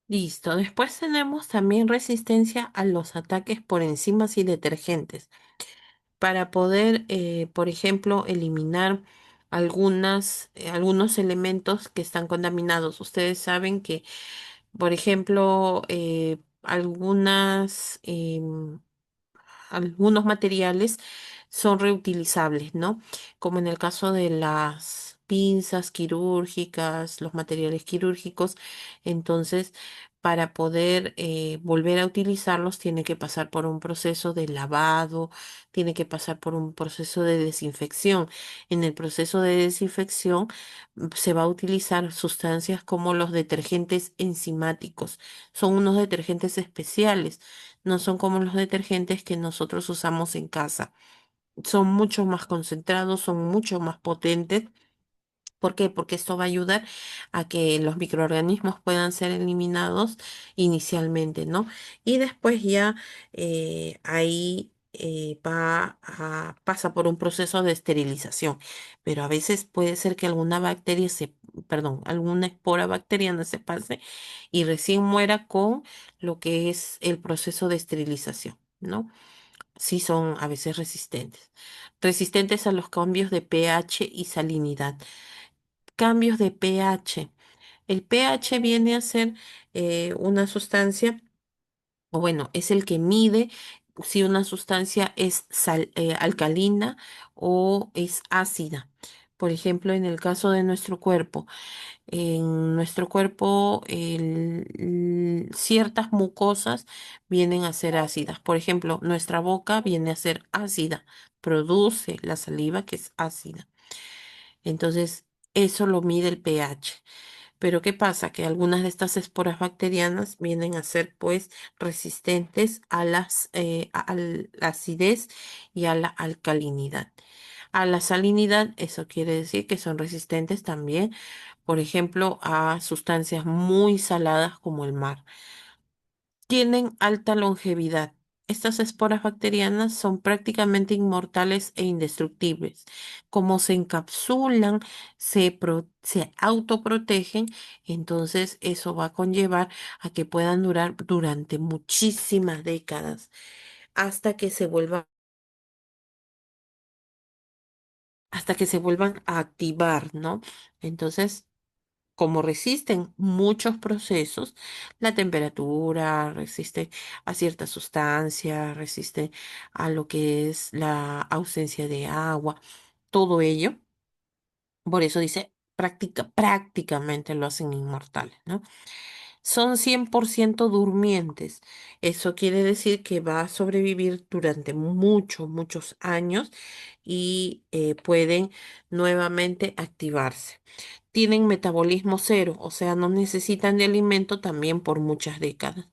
Listo. Después tenemos también resistencia a los ataques por enzimas y detergentes. Para poder, por ejemplo, eliminar algunos elementos que están contaminados. Ustedes saben que, por ejemplo, algunos materiales son reutilizables, ¿no? Como en el caso de las pinzas quirúrgicas, los materiales quirúrgicos. Entonces, para poder volver a utilizarlos, tiene que pasar por un proceso de lavado, tiene que pasar por un proceso de desinfección. En el proceso de desinfección se va a utilizar sustancias como los detergentes enzimáticos. Son unos detergentes especiales, no son como los detergentes que nosotros usamos en casa. Son mucho más concentrados, son mucho más potentes. ¿Por qué? Porque esto va a ayudar a que los microorganismos puedan ser eliminados inicialmente, ¿no? Y después ya ahí pasa por un proceso de esterilización. Pero a veces puede ser que alguna espora bacteriana se pase y recién muera con lo que es el proceso de esterilización, ¿no? Sí son a veces resistentes. Resistentes a los cambios de pH y salinidad. Cambios de pH. El pH viene a ser una sustancia, o bueno, es el que mide si una sustancia es alcalina o es ácida. Por ejemplo, en el caso de nuestro cuerpo, en nuestro cuerpo ciertas mucosas vienen a ser ácidas. Por ejemplo, nuestra boca viene a ser ácida, produce la saliva que es ácida. Entonces, eso lo mide el pH. Pero ¿qué pasa? Que algunas de estas esporas bacterianas vienen a ser pues resistentes a la acidez y a la alcalinidad. A la salinidad, eso quiere decir que son resistentes también, por ejemplo, a sustancias muy saladas como el mar. Tienen alta longevidad. Estas esporas bacterianas son prácticamente inmortales e indestructibles. Como se encapsulan, se autoprotegen, entonces eso va a conllevar a que puedan durar durante muchísimas décadas hasta que hasta que se vuelvan a activar, ¿no? Entonces, como resisten muchos procesos, la temperatura, resiste a ciertas sustancias, resiste a lo que es la ausencia de agua, todo ello, por eso dice prácticamente lo hacen inmortales, ¿no? Son 100% durmientes. Eso quiere decir que va a sobrevivir durante muchos años y pueden nuevamente activarse. Tienen metabolismo cero, o sea, no necesitan de alimento también por muchas décadas.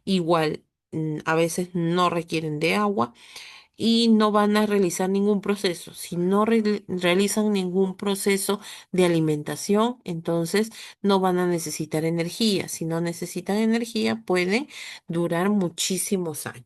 Igual, a veces no requieren de agua y no van a realizar ningún proceso. Si no realizan ningún proceso de alimentación, entonces no van a necesitar energía. Si no necesitan energía, pueden durar muchísimos años.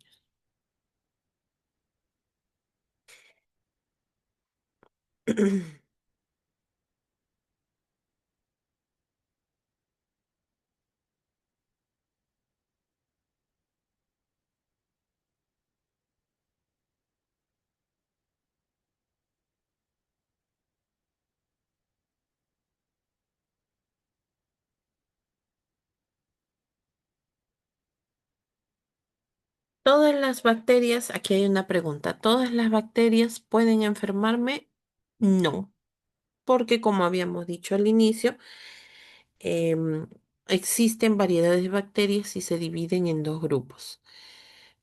Todas las bacterias, aquí hay una pregunta, ¿todas las bacterias pueden enfermarme? No, porque como habíamos dicho al inicio, em, existen variedades de bacterias y se dividen en dos grupos.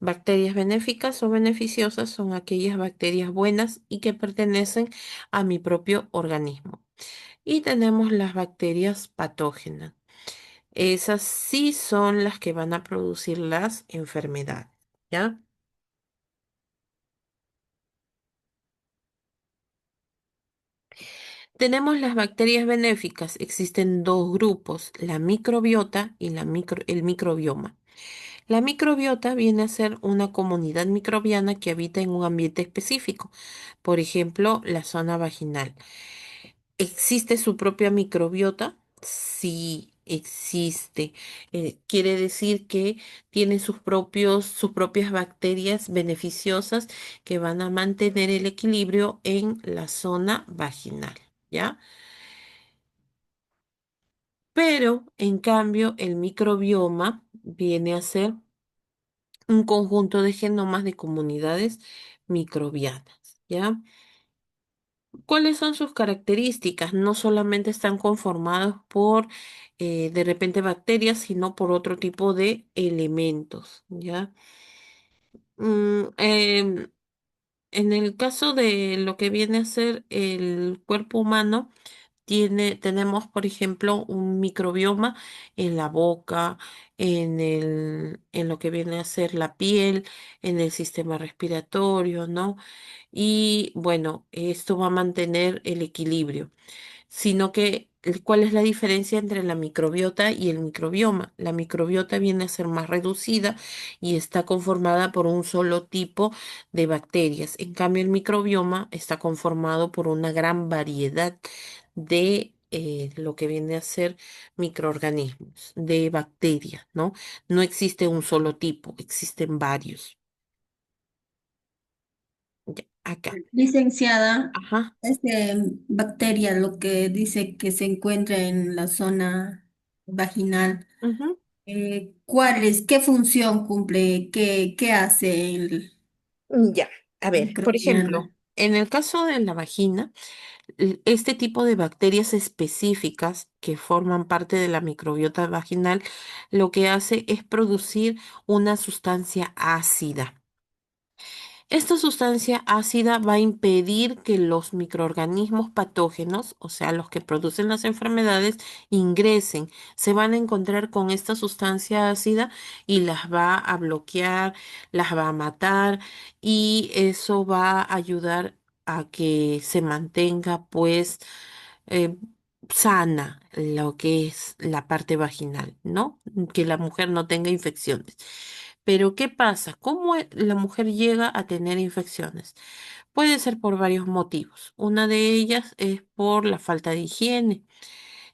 Bacterias benéficas o beneficiosas son aquellas bacterias buenas y que pertenecen a mi propio organismo. Y tenemos las bacterias patógenas. Esas sí son las que van a producir las enfermedades, ¿ya? Tenemos las bacterias benéficas. Existen dos grupos, la microbiota y el microbioma. La microbiota viene a ser una comunidad microbiana que habita en un ambiente específico, por ejemplo, la zona vaginal. ¿Existe su propia microbiota? Sí, existe. Quiere decir que tiene sus propias bacterias beneficiosas que van a mantener el equilibrio en la zona vaginal, ¿ya? Pero, en cambio, el microbioma viene a ser un conjunto de genomas de comunidades microbianas, ¿ya? ¿Cuáles son sus características? No solamente están conformados por de repente bacterias, sino por otro tipo de elementos, ¿ya? Mm, em, en el caso de lo que viene a ser el cuerpo humano, tenemos, por ejemplo, un microbioma en la boca, en lo que viene a ser la piel, en el sistema respiratorio, ¿no? Y bueno, esto va a mantener el equilibrio, sino que ¿cuál es la diferencia entre la microbiota y el microbioma? La microbiota viene a ser más reducida y está conformada por un solo tipo de bacterias. En cambio, el microbioma está conformado por una gran variedad de lo que viene a ser microorganismos, de bacterias, ¿no? No existe un solo tipo, existen varios. Ya, acá. Licenciada, Ajá. este bacteria, lo que dice que se encuentra en la zona vaginal, Ujú. ¿cuál es, qué función cumple, qué hace el Ya, a ver, por microbiano? ejemplo, en el caso de la vagina, este tipo de bacterias específicas que forman parte de la microbiota vaginal, lo que hace es producir una sustancia ácida. Esta sustancia ácida va a impedir que los microorganismos patógenos, o sea, los que producen las enfermedades, ingresen. Se van a encontrar con esta sustancia ácida y las va a bloquear, las va a matar y eso va a ayudar a que se mantenga pues eh, sana lo que es la parte vaginal, ¿no? Que la mujer no tenga infecciones. Pero ¿qué pasa? ¿Cómo la mujer llega a tener infecciones? Puede ser por varios motivos. Una de ellas es por la falta de higiene.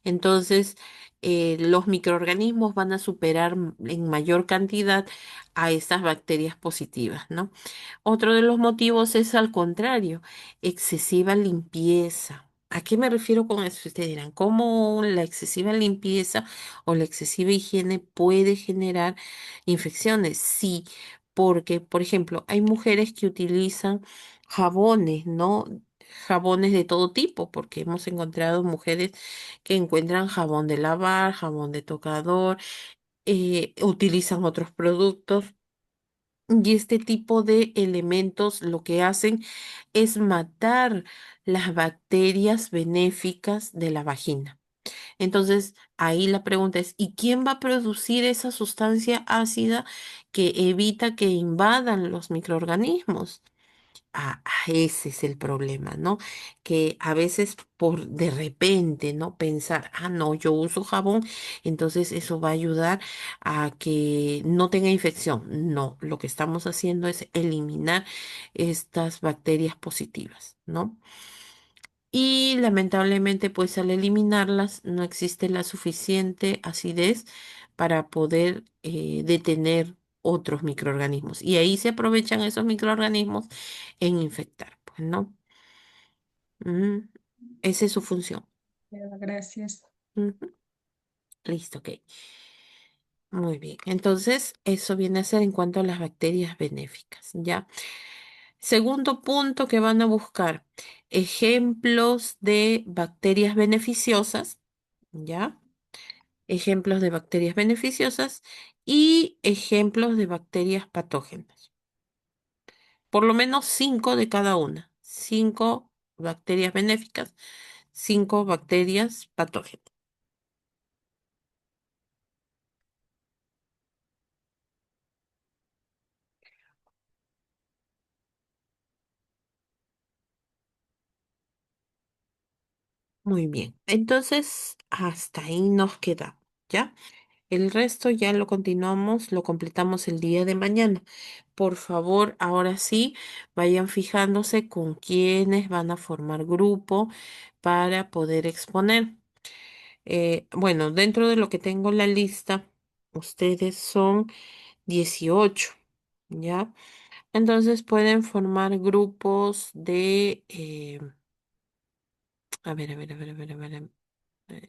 Entonces, los microorganismos van a superar en mayor cantidad a estas bacterias positivas, ¿no? Otro de los motivos es al contrario, excesiva limpieza. ¿A qué me refiero con eso? Ustedes dirán, ¿cómo la excesiva limpieza o la excesiva higiene puede generar infecciones? Sí, porque, por ejemplo, hay mujeres que utilizan jabones, ¿no? Jabones de todo tipo, porque hemos encontrado mujeres que encuentran jabón de lavar, jabón de tocador, utilizan otros productos. Y este tipo de elementos lo que hacen es matar las bacterias benéficas de la vagina. Entonces, ahí la pregunta es, ¿y quién va a producir esa sustancia ácida que evita que invadan los microorganismos? Ese es el problema, ¿no? Que a veces por de repente, ¿no? Pensar, no, yo uso jabón, entonces eso va a ayudar a que no tenga infección. No, lo que estamos haciendo es eliminar estas bacterias positivas, ¿no? Y lamentablemente, pues al eliminarlas, no existe la suficiente acidez para poder detener otros microorganismos. Y ahí se aprovechan esos microorganismos en infectar, pues, ¿no? Mm, Esa es su función. Gracias. Ujú. Listo, ok. Muy bien. Entonces, eso viene a ser en cuanto a las bacterias benéficas, ¿ya? Segundo punto que van a buscar, ejemplos de bacterias beneficiosas, ¿ya? Ejemplos de bacterias beneficiosas y ejemplos de bacterias patógenas. Por lo menos 5 de cada una. 5 bacterias benéficas, 5 bacterias patógenas. Muy bien. Entonces, hasta ahí nos queda, ¿ya? El resto ya lo continuamos, lo completamos el día de mañana. Por favor, ahora sí, vayan fijándose con quiénes van a formar grupo para poder exponer. Bueno, dentro de lo que tengo en la lista, ustedes son 18, ¿ya? Entonces pueden formar grupos de, a ver, a ver, a ver, a ver, a ver, eh,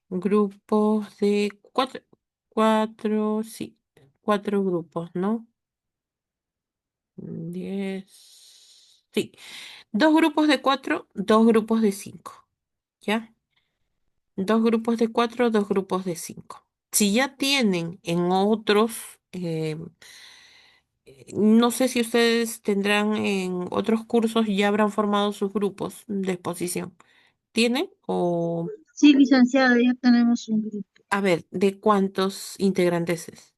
grupos de cuatro, sí, 4 grupos, ¿no? 10, sí, 2 grupos de 4, 2 grupos de 5, ¿ya? 2 grupos de 4, 2 grupos de 5. Si ya tienen en otros, no sé si ustedes tendrán en otros cursos, ya habrán formado sus grupos de exposición. ¿Tienen? O, Sí, licenciada, ya tenemos un grupo. a ver, ¿de cuántos integrantes es?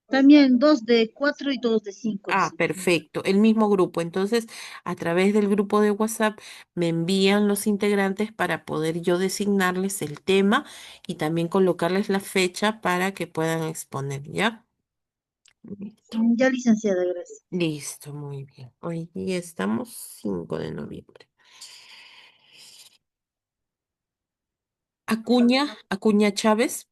También 2 de 4 y 2 de 5, licenciada. Perfecto, el mismo grupo. Entonces, a través del grupo de WhatsApp me envían los integrantes para poder yo designarles el tema y también colocarles la fecha para que puedan exponer, ¿ya? Listo. Ya, licenciada, gracias. Listo, muy bien. Hoy día estamos 5 de noviembre. Acuña, Acuña Chávez,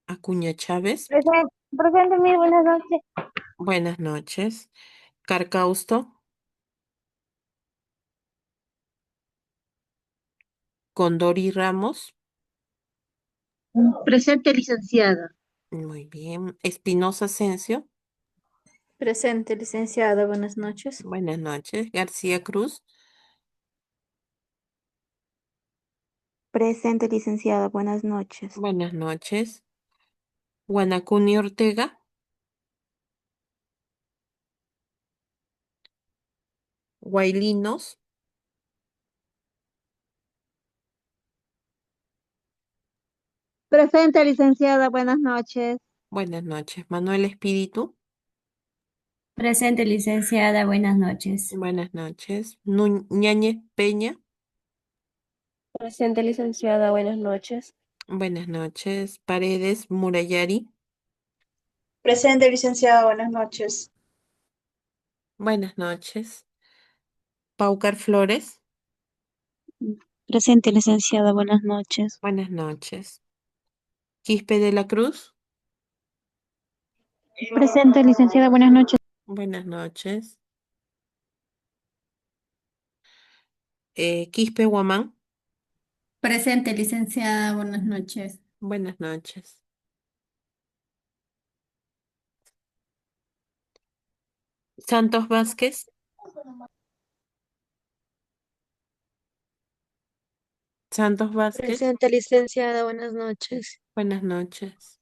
Acuña Chávez, Presente, presente, muy buenas noches. buenas noches. Carcausto, Condori Ramos, Presente, licenciada. muy bien. Espinosa Asensio, Presente, licenciada. Buenas noches. Buenas noches. García Cruz. Presente, licenciada. Buenas noches. Buenas noches. Guanacuni Ortega. Guailinos. Presente, licenciada. Buenas noches. Buenas noches. Manuel Espíritu. Presente, licenciada. Buenas noches. Buenas noches. Ñañez Peña. Presente, licenciada. Buenas noches. Buenas noches. Paredes Murayari. Presente, licenciada, buenas noches. Buenas noches. Paucar Flores. Presente, licenciada. Buenas noches. Buenas noches. Quispe de la Cruz. Presente, licenciada. Buenas noches. Buenas noches. Quispe Guamán. Presente, licenciada, buenas noches. Buenas noches. Santos Vázquez. Santos Vázquez. Presente, licenciada. Buenas noches. Buenas noches.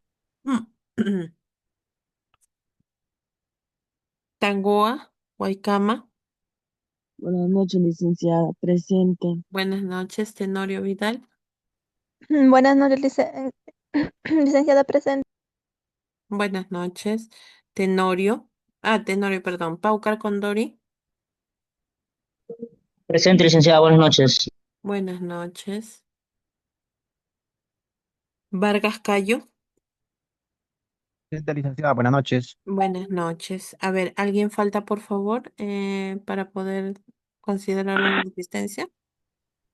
Tangoa, Guaycama. Buenas noches, licenciada. Presente. Buenas noches, Tenorio Vidal. Buenas noches, licenciada. Presente. Buenas noches, Tenorio. Tenorio, perdón. Paucar Condori. Presente, licenciada, buenas noches. Buenas noches. Vargas Cayo. Presente, licenciada, buenas noches. Buenas noches. A ver, ¿alguien falta, por favor, para poder considerarlo en asistencia?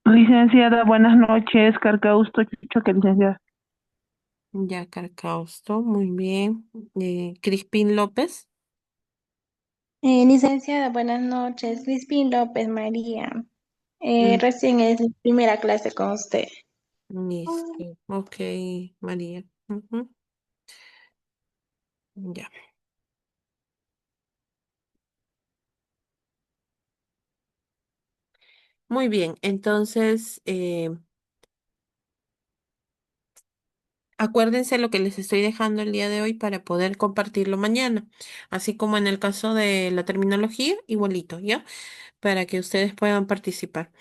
Licenciada, buenas noches. Carcausto Choque, licenciada. Ya, Carcausto, muy bien. Crispín López. Licenciada, buenas noches. Crispín López María. Mm, Recién es mi primera clase con usted. Listo. Ok, María. Ujú, ya. Muy bien, entonces, acuérdense lo que les estoy dejando el día de hoy para poder compartirlo mañana, así como en el caso de la terminología, igualito, ¿ya? Para que ustedes puedan participar.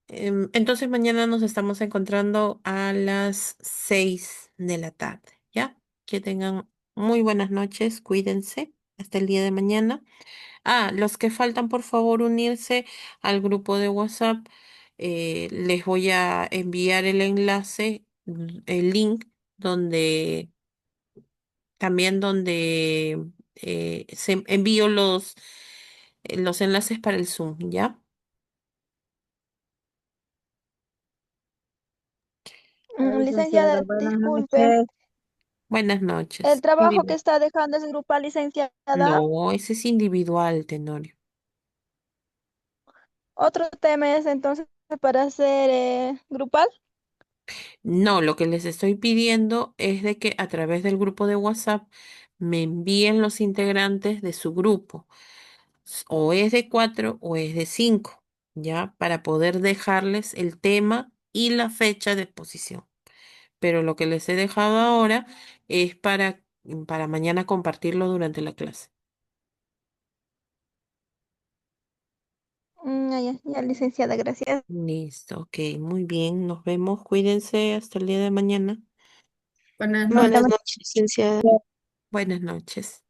Entonces mañana nos estamos encontrando a las 6 de la tarde, ¿ya? Que tengan muy buenas noches, cuídense hasta el día de mañana. Los que faltan, por favor, unirse al grupo de WhatsApp. Les voy a enviar el enlace, el link, donde también donde se envío los enlaces para el Zoom, ¿ya? Licenciada, Licenciada, buenas disculpe. noches. Buenas El noches. Sí, trabajo que dime. está dejando es grupal, licenciada. No, ese es individual, Tenorio. Otro tema es entonces para hacer grupal. No, lo que les estoy pidiendo es de que a través del grupo de WhatsApp me envíen los integrantes de su grupo. O es de 4 o es de 5, ¿ya? Para poder dejarles el tema y la fecha de exposición. Pero lo que les he dejado ahora es para mañana compartirlo durante la clase. Ya, licenciada, gracias. Listo, ok, muy bien. Nos vemos. Cuídense hasta el día de mañana. Buenas Buenas noches. noches, licenciada. Buenas noches.